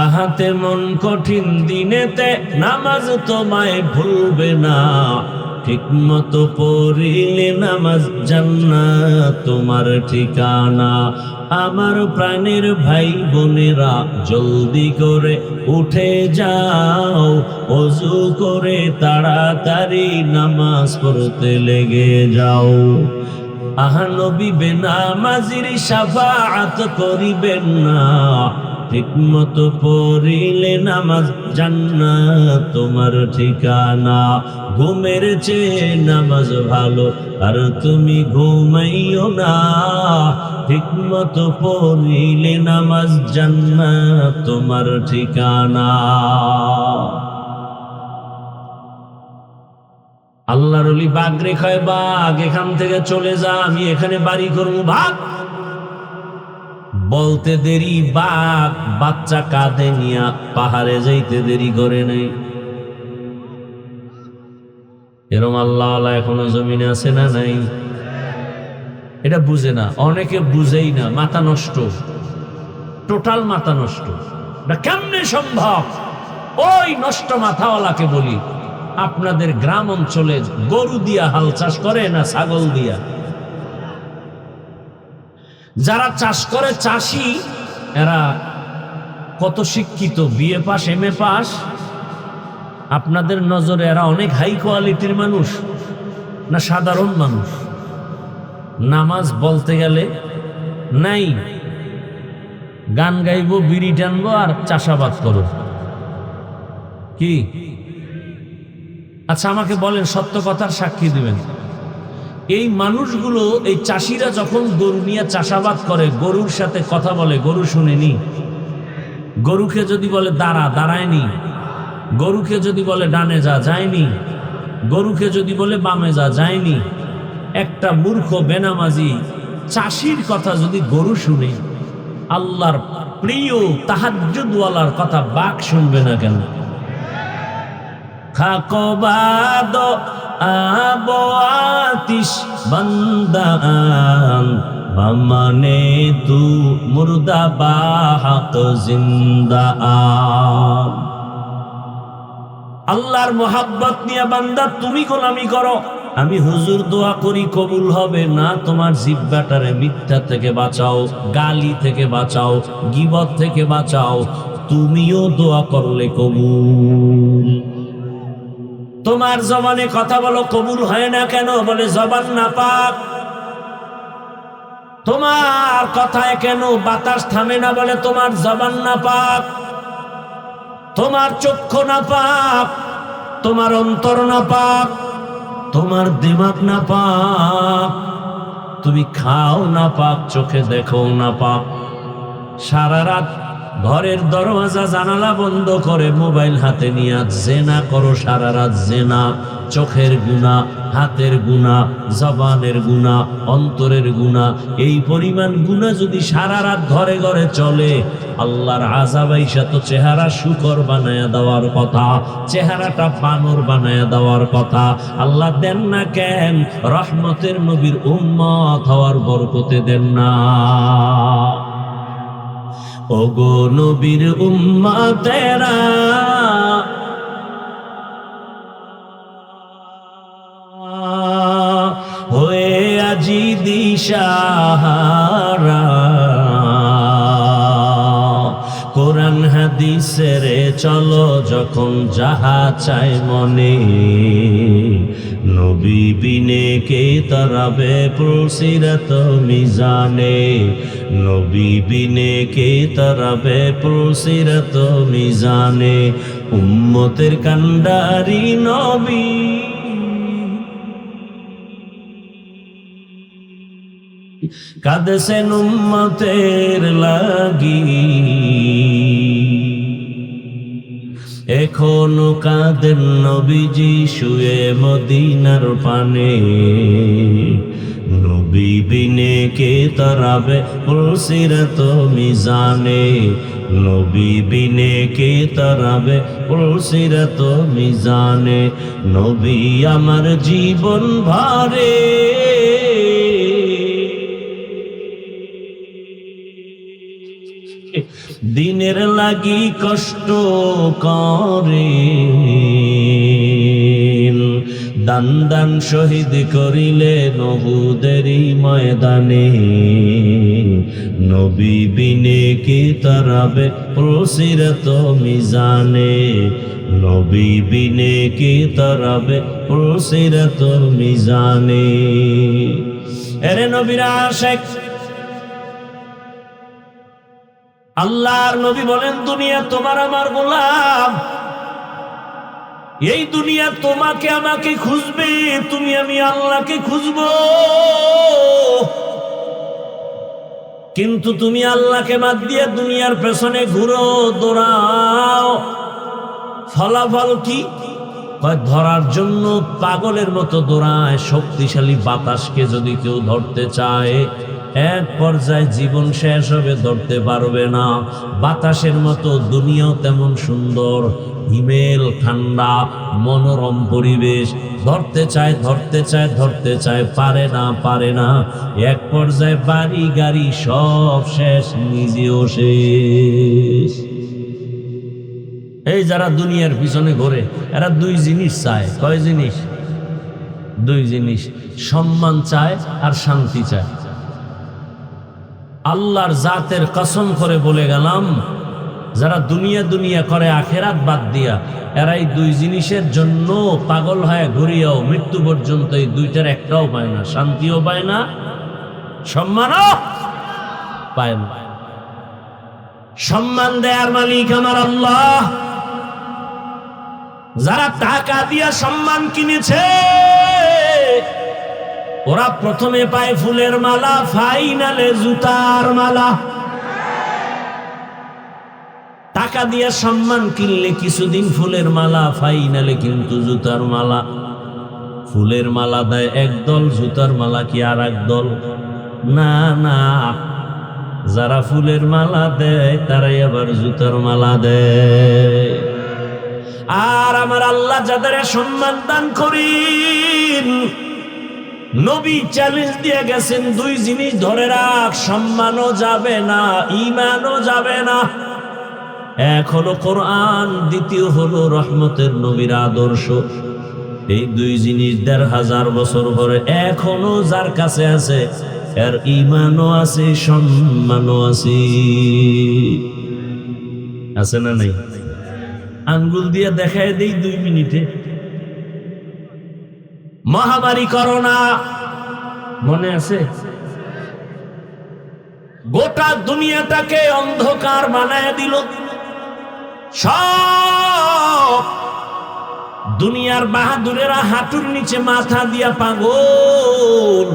আহাতে মন কঠিন দিনেতে নামাজ তোমায় ভুলবে না, ঠিক মতো পড়িলে নামাজ জান্নাত তোমার ঠিকানা। আমার প্রাণের ভাই বোনেরা জলদি করে উঠে যাও, ওযু করে তাড়াতাড়ি নামাজ পড়তে লেগে যাও। আহা নবী বেনামাজির শাফাআত করিবেন না, ঠিক মতো পড়িলে নামাজ জান্নাত তোমার ঠিকানা। ঘুমের চেয়ে নামাজ ভালো আর তুমি ঘুমাইও না, ঠিক মতো পড়িলে নামাজ জান্নাত তোমার ঠিকানা। আল্লাহর ওলি বাঘ রেখায়, বাঘ এখান থেকে চলে যা, আমি এখানে বাড়ি করবো, ভাগ। বলতে দেরি বাঘ বাচ্চা কাঁধে নিয়া পাহাড়ে যাইতে দেরি করে নাই। এরম আল্লাহ এখনো জমিনে আছে না নাই? এটা বুঝে না, অনেকে বুঝেই না, মাথা নষ্ট, টোটাল মাথা নষ্ট। এটা কেমনে সম্ভব? ওই নষ্ট মাথাওয়ালাকে বলি, আপনাদের গ্রাম অঞ্চলে গরু দিয়া হাল চাষ করে না ছাগল দিয়া? যারা চাষ করে চাষি, এরা কত শিক্ষিত, বিএ পাস এমএ পাস। আপনাদের নজরে এরা অনেক হাই কোয়ালিটির মানুষ না সাধারণ মানুষ? নামাজ বলতে গেলে নাই, গান গাইবো, বিড়ি টানবো আর চাষাবাদ করো। কি? আচ্ছা আমাকে বলেন, সত্য কথার সাক্ষী দিবেন, এই মানুষগুলো, এই চাষিরা যখন গরু নিয়ে চাষাবাদ করে, গরুর সাথে কথা বলে, গরু শুনেনি? গরুকে যদি বলে দাঁড়া, দাঁড়ায়নি? গরুকে যদি বলে ডানে যা, যায়নি? গরুকে যদি বলে বামে যা, যায়নি? একটা মূর্খ বেনামাজি চাষির কথা যদি গরু শুনে, আল্লাহর প্রিয় তাহাজ্জুদওয়ালার কথা বাঘ শুনবে না কেন? খাকবাদ আবো আতিশ বান্দান বামানে তু মুর্দা বাহাক জিন্দা। আল্লাহর মোহাব্বত নিয়ে বান্দা তুমি গোলামি করো, আমি হুজুর দোয়া করি কবুল হবে না। তোমার জিহ্বাটারে মিথ্যা থেকে বাঁচাও, গালি থেকে বাঁচাও, গীবত থেকে বাঁচাও, তুমিও দোয়া করলে কবুল। তোমার জবানে কথা বলো, কবুল হয় না কেন? বলে জবান নাপাক। তোমার কথায় কেন বাতাস থামে না? বলে তোমার জবান নাপাক। তোমার চক্ষু নাপাক, তোমার অন্তর নাপাক, তোমার দিমাগ নাপাক, তুমি খাও নাপাক, চোখে দেখো নাপাক। সারা রাত ঘরের দরওয়াজা জানালা বন্ধ করে মোবাইল হাতে নিয়ে জেনা করো, সারা রাত জেনা। চোখের গুনাহ, হাতের গুনাহ, জবানের গুনাহ, অন্তরের গুনাহ, এই পরিমাণ গুনাহ যদি সারা রাত ঘরে ঘরে চলে, আল্লাহর আযাব আইসা তো চেহারা শুকর বানায়া দেওয়ার কথা, চেহারাটা বানর বানায়া দেওয়ার কথা। আল্লাহ দেন না কেন? রহমতের নবীর উম্মত হওয়ার বরকতে দেন না। ওগো নবীর উম্মতেরা, হয়ে আজি দিশাহারা, কোরআন হাদিসের চলো যখন যাহা চায় মনে, নবী বিনে কে তরাবে পুরসিরাত মিজানে, নবী বিনে কে তরাবে পুরসিরাত মিজানে। উম্মতের কান্ডারি নবী, কাঁদছেন উম্মতের লাগি, এখনো কাঁদেন নবীজি শুয়ে মদিনার পানে। নবী বিনে কে তরাবে পুলসিরাত মিজানে, নবী বিনে কে তরাবে পুলসিরাত মিজানে, নবী আমার জীবন ভরে দিনের লাগি কষ্ট করে, দান দান শহীদ করিলে নবুদেরই ময়দানে, নবী বিনে কে তরাবে পুলসিরাত মিজানে, নবী বিনে কে তরাবে পুলসিরাত মিজানে। এরে নবীর আশিক, আল্লাহর নবী বলেন দুনিয়া তোমার আমার গোলাম, এই দুনিয়া তোমাকে আমাকে খুঁজবে, তুমি আমি আল্লাহকে খুঁজবো, কিন্তু তুমি আল্লাহকে বাদ দিয়ে দুনিয়ার পেছনে ঘুরো দৌড়াও, ফলাফল কি? ধরার জন্য পাগলের মতো দৌড়ায়। শক্তিশালী বাতাসকে যদি কেউ ধরতে চায়, এক পর্যায়ে জীবন শেষ হবে, ধরতে পারবে না। বাতাসের মতো দুনিয়াও তেমন সুন্দর, হিমেল ঠান্ডা মনোরম পরিবেশ, ধরতে চায় ধরতে চায় ধরতে চায়, পারে না পারে না, এক পর্যায়ে বাড়ি গাড়ি সব শেষ, নিজেও শেষ। এই যারা দুনিয়ার পিছনে ঘোরে এরা দুই জিনিস চায়। কয় জিনিস? দুই জিনিস, সম্মান চায় আর শান্তি চায়। আল্লাহর জাতের কসম করে বলে গেলাম, যারা দুনিয়া দুনিয়া করে আখেরাত বাদ দিয়া, এরাই দুই জিনিসের জন্য পাগল হয় ঘুরিয়াও মৃত্যু পর্যন্ত এই দুইটার একটাও পায় না, শান্তিও পায় না, সম্মানও পায় না। সম্মান দেয়ার মালিক আমার আল্লাহ। যারা টাকা দিয়া সম্মান কিনেছে, ওরা প্রথমে পায় ফুলের মালা, ফাইনালে জুতার মালা। টাকা দিয়ে সম্মান কিনলে কিছুদিন ফুলের মালা, ফাইনালে কিন্তু জুতার মালা। ফুলের মালা দেয় একদল, জুতার মালা কি আর একদল? না না, যারা ফুলের মালা দেয় তারাই আবার জুতার মালা দেয়। আর আমার আল্লাহ যাদের সম্মান দান করেন, নবী চ্যালেঞ্জ দিয়ে গেছেন, দুই জিনিস ধরে রাখ, সম্মানও যাবে না, ঈমানও যাবে না। এক হলো কোরআন, দ্বিতীয় হলো রহমতের নবীর আদর্শ। এই দুই জিনিস ১৫০০ বছর পরে এখনো যার কাছে আছে, এর ঈমানও আছে, সম্মানও আছে। আছে না নাই? আঙ্গুল দিয়ে দেখায় দেই 2 মিনিটে। মহামারী করোনা মনে আছে? গোটা দুনিয়াটাকে অন্ধকার বানায় দিল। সব দুনিয়ার বাহাদুরেরা হাঁটুর নিচে মাথা দিয়া পাগল,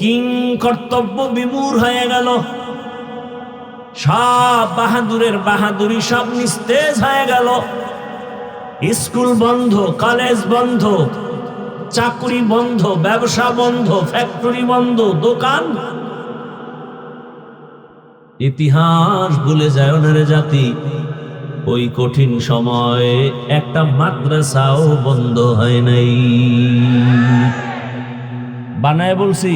কিং কর্তব্য বিমূঢ় হয়ে গেল। সব বাহাদুরের বাহাদুরি সব নিস্তেজ হয়ে গেল। স্কুল বন্ধ, কলেজ বন্ধ, চাকরি বন্ধ, ব্যবসা বন্ধ, ফ্যাক্টরি বন্ধ, দোকান। ইতিহাস ভুলে যায় না রে জাতি, ওই কঠিন সময়ে একটা মাদ্রাসাও বন্ধ হয় নাই। বানায় বলছি,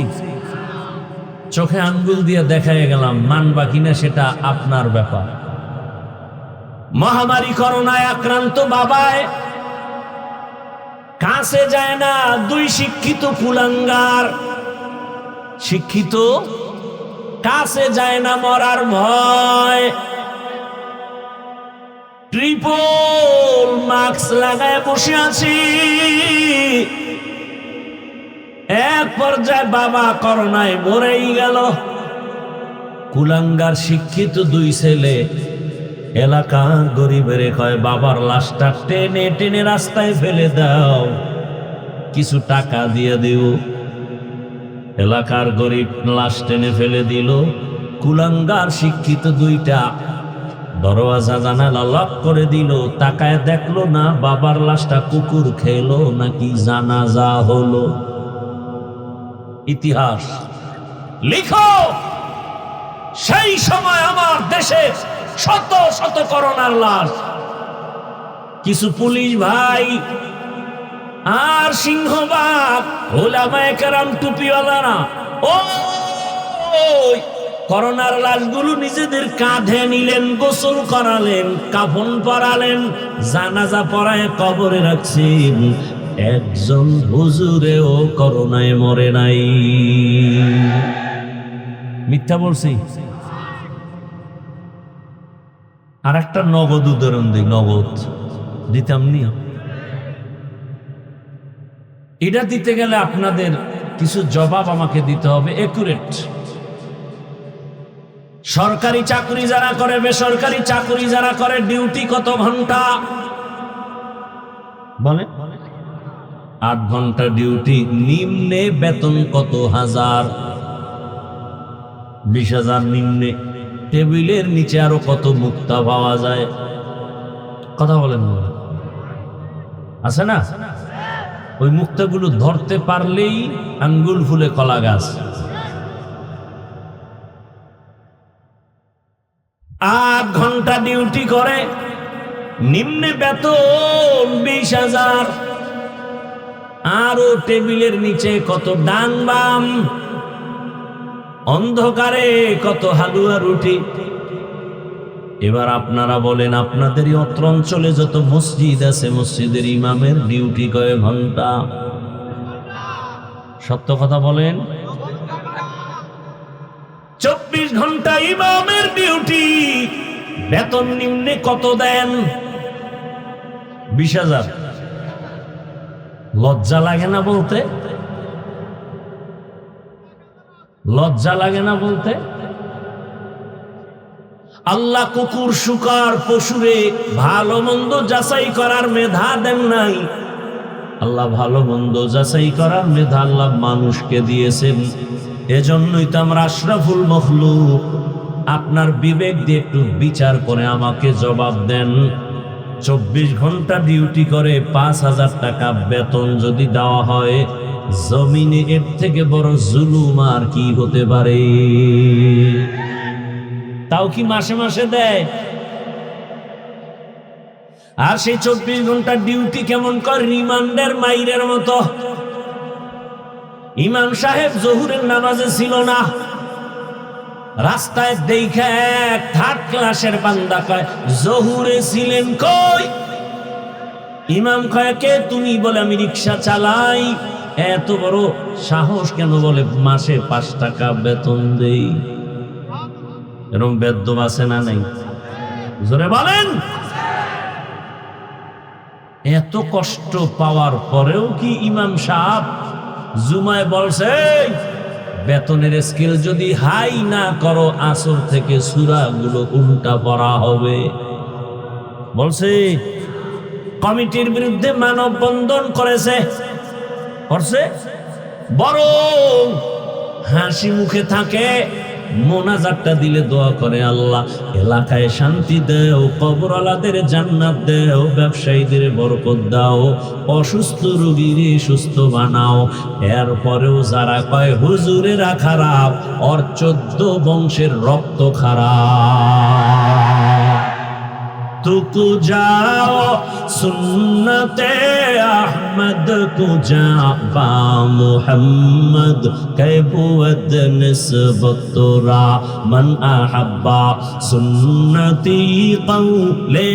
চোখে আঙ্গুল দিয়ে দেখায় গেলাম, মানবা কিনা সেটা আপনার ব্যাপার। মহামারী করোনায় আক্রান্ত বাবায় কাছে যায় না। 2 শিক্ষিত কুলাঙ্গার, শিক্ষিত কাছে যায় না, মরার ভয়। ট্রিপল মাস্ক লাগায় বসে আছি। এক পর্যায়ে বাবা করোনায় মরেই গেল। কুলাঙ্গার শিক্ষিত 2 ছেলে এলাকার গরিবের কয়, বাবার লাশটা টেনে টেনে রাস্তায় ফেলে দাও, কিছু টাকা দিয়ে দিও। এলাকার গরিব লাশ টেনে ফেলে দিল। কুলাঙ্গার শিক্ষিত 2টা দরওয়াজা জানালা লক করে দিল। তাকায় দেখলো না বাবার লাশটা কুকুর খেলো নাকি জানাজা হলো। ইতিহাস লিখো। সেই সময় আমার দেশে শত শত করোনার লাশ। কিছু পুলিশ ভাই আর সিংহবাগ ওলামায়ে কেরাম টুপিওয়ালারা ওই করোনার লাশগুলো নিজেদের কাঁধে নিলেন, গোসল করালেন, কাফন পরালেন, জানাজা পড়ায় কবরে রাখছেন। একজন হুজুরেও করোনায় মরে নাই। মিথ্যা বলছি? আর একটা নগদ উদাহরণ দিই। নগদ দিতাম নি। এটা দিতে গেলে আপনাদের কিছু জবাব আমাকে দিতে হবে একুরেট। সরকারি চাকরি যারা করে, বেসরকারি চাকরি যারা করে, ডিউটি কত ঘন্টা বলে? 8 ঘন্টা ডিউটি। নিম্নে বেতন কত হাজার? 20,000 নিম্নে। টেবিলের নিচে আরো কত মুক্তা পাওয়া যায়? কথা বলেন না, আছে না? ওই মুক্তাগুলো ধরতে পারলেই আঙ্গুল ফুলে কলা গাছ। 8 ঘন্টা ডিউটি করে, নিম্নে বেতন 20,000। আরো টেবিলের নিচে কত ডান বাম, অন্ধকারে কত হালুয়া রুটি। এবার আপনারা বলেন, আপনাদেরই অত্র অঞ্চলে যত মসজিদ আছে, মসজিদের ইমামের ডিউটি কয় ঘন্টা? সত্য কথা বলেন। 24 ঘন্টা ইমামের ডিউটি। বেতন নিম্নে কত দেন? 20,000। লজ্জা লাগে না বলতে? লজ্জা লাগে না বলতে? আল্লাহ কুকুর, শুকর, পশুরে ভালো মন্দ যাচাই করার মেধা দেন নাই। আল্লাহ ভালো মন্দ যাচাই করার মেধা আল্লাহ মানুষকে দিয়েছেন। এজন্যই তো আমরা আশরাফুল মখলুক। আপনার বিবেক দিয়ে একটু বিচার করে আমাকে জবাব দেন। 24 ঘন্টা ডিউটি করে 5,000 টাকা বেতন যদি দেওয়া হয়, জমিনে এর থেকে বড় জুলুম আর কি হতে পারে? তাও কি মাসে মাসে দেয়? আর সেই 24 ঘন্টা ডিউটি কেমন করে? রিমান্ডের মাইরের মতো। ইমাম সাহেব জোহরের নামাজে ছিল না, রাস্তায় দেখে এক 3rd ক্লাসের বান্দা কয়, জোহরে ছিলেন কই? ইমাম কয়, কে তুমি? বলে, আমি রিক্সা চালাই। এত বড় সাহস কেন? বলে, মাসে 5 টাকা বেতন দেই। এরকম বেদ্যম আছে না নাই? জোরে বলেন। এত কষ্ট পাওয়ার পরেও কি ইমাম সাহেব জুমায় বলছে, বেতনের স্কেল যদি হাই না করো, আসর থেকে সূরাগুলো উল্টা পড়া হবে? বলছে। কমিটির বিরুদ্ধে মানববন্ধন করেছে, করছে। বরং হাসি মুখে থাকে, মোনাজাতটা দিলে দোয়া করে, আল্লাহ এলাকায় শান্তি দাও, কবরওয়ালাদের জান্নাত দাও, ব্যবসায়ীদের বরকত দাও, অসুস্থ রোগীর সুস্থ বানাও। এরপরেও যারা কয় হুজুরেরা খারাপ, ওর 14 বংশের রক্ত খারাপ। তুকু যাও সুন্নতে আহমদ কু যাবা মুহাম্মদ কে বুয়দ নিসবত তোরা মান আহাব্বা সুন্নতি কওলে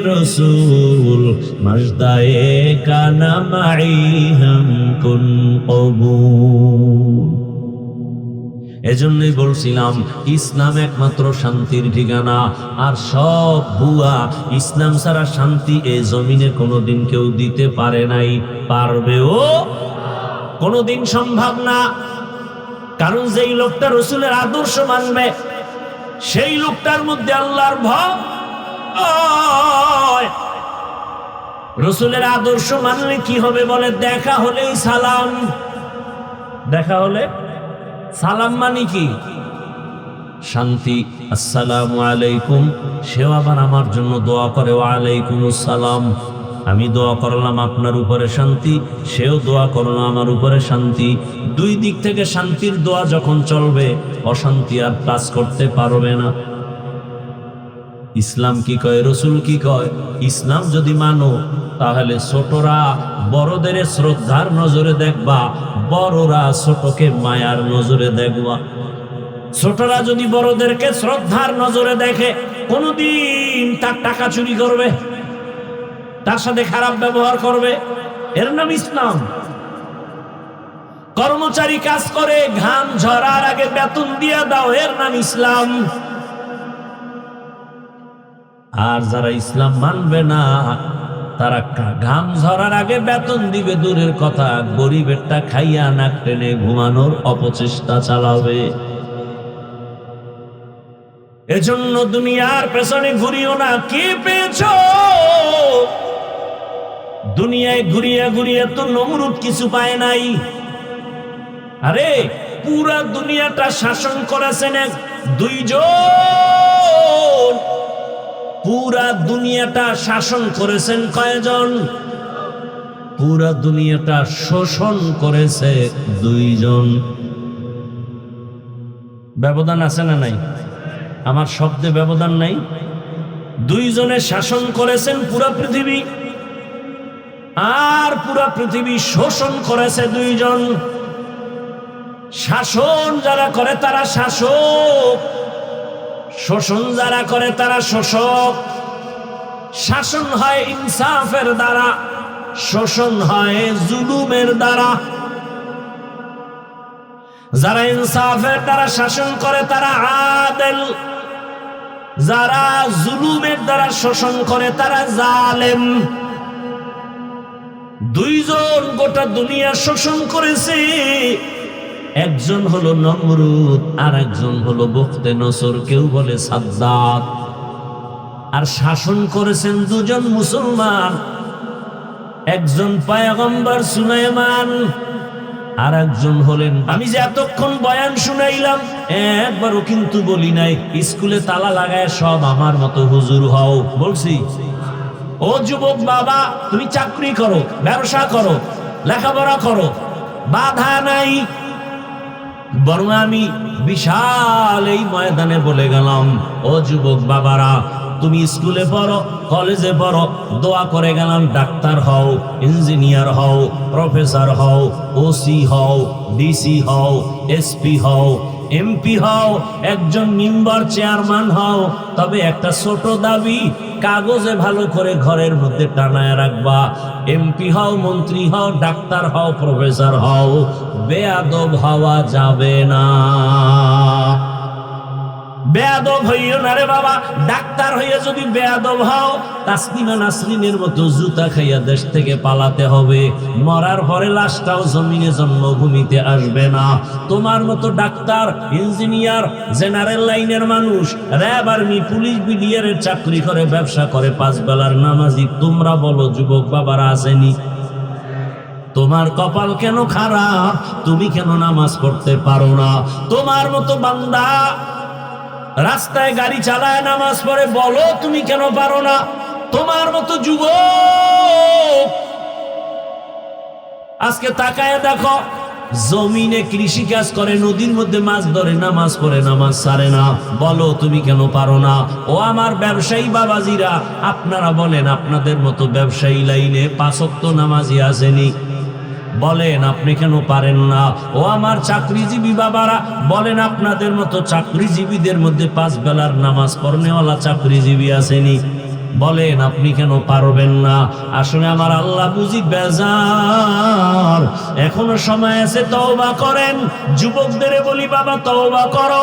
রসূল মজদায়ে কানা মাই হাম কুন কবুল। এজন্যই বলছিলাম, ইসলাম একমাত্র শান্তির ঠিকানা, আর সব ভুয়া। ইসলাম ছাড়া শান্তি এই জমিনে কোনোদিন কেউ দিতে পারে নাই, পারবেও কোনোদিন সম্ভব না। কারণ যেই লোকটা রসুলের আদর্শ মানবে, সেই লোকটার মধ্যে আল্লাহর ভয়। রসুলের আদর্শ মানলে কি হবে বলে? দেখা হলেই সালাম। দেখা হলে সালাম মানে কি? শান্তি। আসসালামু আলাইকুম। সেও আবার আমার জন্য দোয়া করে, ওয়া আলাইকুম আসসালাম। আমি দোয়া করলাম আপনার উপরে শান্তি, সেও দোয়া করলো আমার উপরে শান্তি। দুই দিক থেকে শান্তির দোয়া যখন চলবে, অশান্তি আর কাজ করতে পারবে না। ইসলাম কি কয়, রসুল কি কয়? ইসলাম যদি মানো তাহলে ছোটরা বড়দের শ্রদ্ধার নজরে দেখবা, বড়রা ছোটকে মায়ার নজরে দেখবা। ছোটরা যদি বড়দেরকে শ্রদ্ধার নজরে দেখে, কোনদিন তার টাকা চুরি করবে, তার সাথে খারাপ ব্যবহার করবে? এর নাম ইসলাম। কর্মচারী কাজ করে, ঘাম ঝরার আগে বেতন দিয়ে দাও, এর নাম ইসলাম। আর যারা ইসলাম মানবে না, তারা ঘাম ঝরার আগে বেতন দিবে দূরের কথা, গরিবেরটা খাইয়া নাক টেনে ঘুমানোর অপচেষ্টা চালাবে। এজন্য দুনিয়ার পেছনে ঘুরিও না। কে পেয়েছো? দুনিয়ায় ঘুরিয়ে ঘুরিয়ে তো নমরুদ কিছু পায় নাই। আরে পুরা দুনিয়াটা শাসন করেছেন দুইজন। পুরা দুনিয়াটা শাসন করেছেন কয়জন? পুরা দুনিয়াটা শোষণ করেছে দুইজন। ব্যবধান আছে না নাই? আমার শব্দে ব্যবধান নাই? দুইজনে শাসন করেছেন পুরা পৃথিবী, আর পুরা পৃথিবী শোষণ করেছে দুইজন। শাসন যারা করে তারা শাসক, শোষণ যারা করে তারা শোষক। শাসন হয় ইনসাফের দ্বারা, শোষণ হয় জুলুমের দ্বারা। যারা ইনসাফের দ্বারা শাসন করে তারা আদেল, যারা জুলুমের দ্বারা শোষণ করে তারা জালেম। দুইজন গোটা দুনিয়া শোষণ করেছে। একজন হলো নমরুদ, আর একজন হলো বখতে নসর, কেউ বলে সাদ্দাত। আর শাসন করেছেন দুজন মুসলমান, একজন পয়গম্বর সুলাইমান, আর একজন হলেন, আমি যে এতক্ষণ বয়ান শুনাইলাম একবারও কিন্তু বলি নাই স্কুলে তালা লাগায় সব আমার মতো হুজুর হও, বলছি? ও যুবক বাবা, তুমি চাকরি করো, ব্যবসা করো, লেখাপড়া করো, বাধা নাই। বরং আমি বিশাল এই ময়দানে বলে গেলাম, ও যুবক বাবারা, তুমি স্কুলে পড়ো, কলেজে পড়ো, দোয়া করে গেলাম ডাক্তার হও, ইঞ্জিনিয়ার হও, প্রফেসর হও, ওসি হও, ডিসি হও, এসপি হও, এমপি হও, একজন মেম্বার চেয়ারম্যান হও। তবে একটা ছোট দাবি, কাগজে ভালো করে ঘরের মধ্যে টানায় রাখবা। এমপি হও, মন্ত্রী হও, ডাক্তার হও, প্রফেসর হও, বেয়াদব হওয়া যাবে না। বেয়াদব হইও না রে বাবা। ডাক্তার হইয়া যদি বেয়াদব হও, তাসলিমা নাসরিনের মতো জুতা খাইয়া দেশ থেকে পালাতে হবে। মরার পরে লাশটাও জমিনে জন্মভূমিতে আসবে না। তোমার মতো ডাক্তার, ইঞ্জিনিয়ার, জেনারেল লাইনের মানুষ, র্যাব, আর্মি, পুলিশ, বিডিআরের চাকরি করে, ব্যবসা করে, 5 বেলার নামাজি, তোমরা বলো যুবক বাবারা আসেনি? তোমার কপাল কেন খারাপ? তুমি কেন নামাজ পড়তে পারো না? তোমার মতো বান্দা রাস্তায় গাড়ি চালায়, নামাজ পড়ে, বলো তুমি কেন পারো না? তোমার মতো যুবক আজকে তাকায় দেখো, জমিনে কৃষি কাজ করে, নদীর মধ্যে মাছ ধরে, নামাজ পড়ে, নামাজ ছাড়ে না, বলো তুমি কেন পারো না? ও আমার ব্যবসায়ী বাবাজিরা, আপনারা বলেন আপনাদের মতো ব্যবসায়ী লাইনে 5 ওয়াক্ত নামাজি আসেনি? বলেন আপনি কেন পারেন না? ও আমার চাকরিজীবী বাবারা, বলেন আপনাদের মতো চাকরিজীবীদের মধ্যে 5 বেলার নামাজ পড়নেওয়ালা চাকরিজীবী আসেনি? বলেন আপনি কেন পারবেন না? আসলে আমার আল্লাহ বুঝি বেজার। এখনো সময় আছে, তওবা করেন। যুবকদের বলি বাবা, তওবা করো।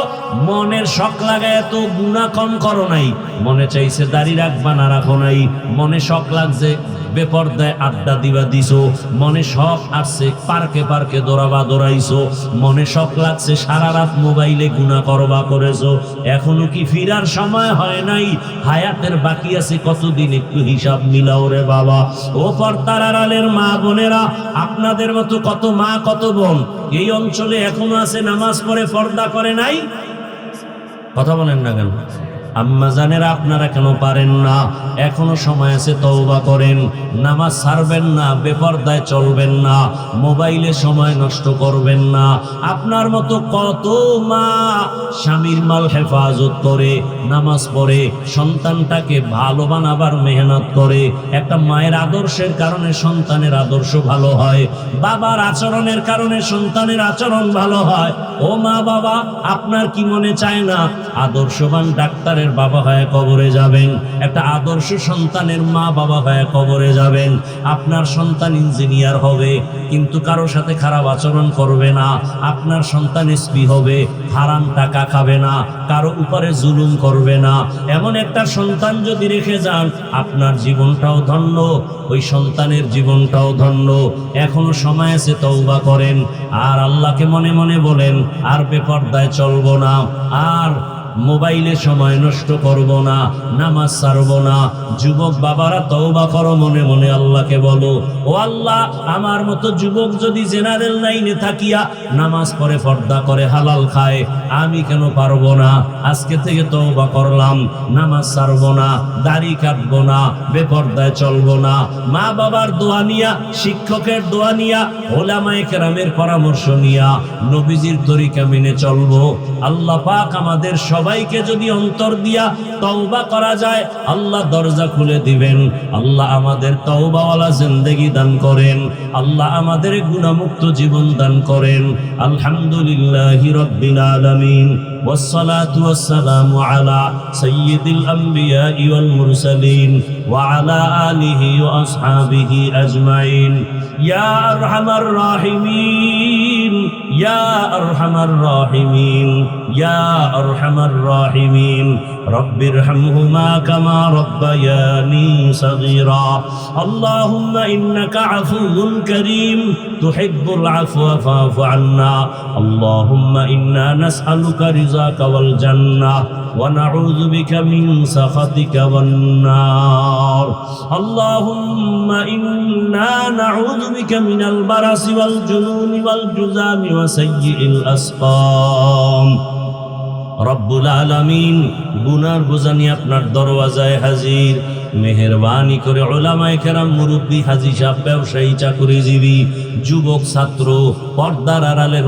মনের শখ লাগায় তো গুনাহ কম করো নাই, মনে চাইছে দাড়ি রাখবা না, রাখো নাই। মনে শখ লাগছে বেপরদায় আড্ডা দিবা দিছো, মনে শখ আসছে পার্কে পার্কে দৌড়াবা দৌড়াইছো, মনে শখ লাগছে সারা রাত মোবাইলে গুনাহ করবা করেছো। এখনো কি ফিরার সময় হয় নাই? হায়াতের বাকি আছে কতদিন, একটু হিসাব মিলাও রে বাবা। ও পর্দার আড়ালের মা বোনেরা, আপনাদের মতো কত মা কত বোন এই অঞ্চলে এখনো আছে নামাজ পড়ে পর্দা করে নাই? কথা বলেন না কেন? আম্মা জানেরা, আপনারা কেন পারেন না? এখনো সময় আছে, তওবা করেন। নামাজ ছাড়বেন না, বেপরদায় চলবেন না, মোবাইলে সময় নষ্ট করবেন না। আপনার মতো কত মা স্বামীর মাল হেফাজত করে, নামাজ পড়ে, সন্তানটাকে ভালো বানাবার মেহনত করে। একটা মায়ের আদর্শের কারণে সন্তানের আদর্শ ভালো হয়, বাবার আচরণের কারণে সন্তানের আচরণ ভালো হয়। ও মা বাবা, আপনার কি মনে চায় না আদর্শবান ডাক্তারের বাবা হয়ে কবরে যাবেন? একটা আদর্শ সন্তানের মা বাবা হয়ে কবরে যাবেন। আপনার সন্তান ইঞ্জিনিয়ার হবে, কিন্তু কারো সাথে খারাপ আচরণ করবে না। আপনার সন্তান এসপি হবে, হারাম টাকা খাবে না, কারো উপরে জুলুম করবে না। এমন একটা সন্তান যদি রেখে যান, আপনার জীবনটাও ধন্য, ওই সন্তানের জীবনটাও ধন্য। এখনো সময় আছে, তওবা করেন। আর আল্লাহকে মনে মনে বলেন, আর বেপরদায় চলবো না, আর মোবাইলে সময় নষ্ট করব না, নামাজ ছাড়বো না। যুবক বাবারা, তওবা করো, মনে মনে আল্লাহকে বলো, ও আল্লাহ, আমার মতো যুবক যদি জেনারেল লাইনে থাকিয়া নামাজ পড়ে, পর্দা করে, হালাল খায়, আমি কেন পারবো না? আজকে থেকে তওবা করলাম, নামাজ ছাড়বো না, দাড়ি কাটবো না, বেপর্দায় চলবো না। মা বাবার দোয়া নিয়া, শিক্ষকের দোয়া নিয়া, ওলামায়ে কেরামের পরামর্শ নিয়া নবীজির তরিকা মেনে চলবো। আল্লাহ পাক আমাদের সবাইকে যদি অন্তর দিয়া তওবা করা যায়, আল্লাহ দরজা খুলে দিবেন। আল্লাহ আমাদের তওবাওয়ালা জিন্দেগি দান করেন। আল্লাহ আমাদের গুনাহমুক্ত জীবন দান করেন। আলহামদুলিল্লাহি রাব্বিল আলামিন, والصلاة والسلام على سيد الأنبياء والمرسلين وعلى آله وأصحابه أجمعين. يا أرحم الراحمين، يا أرحم الراحمين، يا أرحم الراحمين، رب ارحمهما كما ربياني صغيرا. اللهم إنك عفو كريم تحب العفو فاعف عنا. اللهم إنا نسألك رضاك والجنة ونعوذ بك من سخطك والنار. اللهم إنا نعوذ بك من البرص والجنون والجذام وسيء الأسقام. রব্বুল আলামিন, গুনার বোঝা নিয়ে আপনার দরওয়াজায় হাজির। মেহেরবানি করে উলামায়ে কেরাম, মুরব্বী, হাজী সাহেব, ব্যবসায়ী, চাকরিজীবী, যুবক, ছাত্র, পর্দার আড়ালের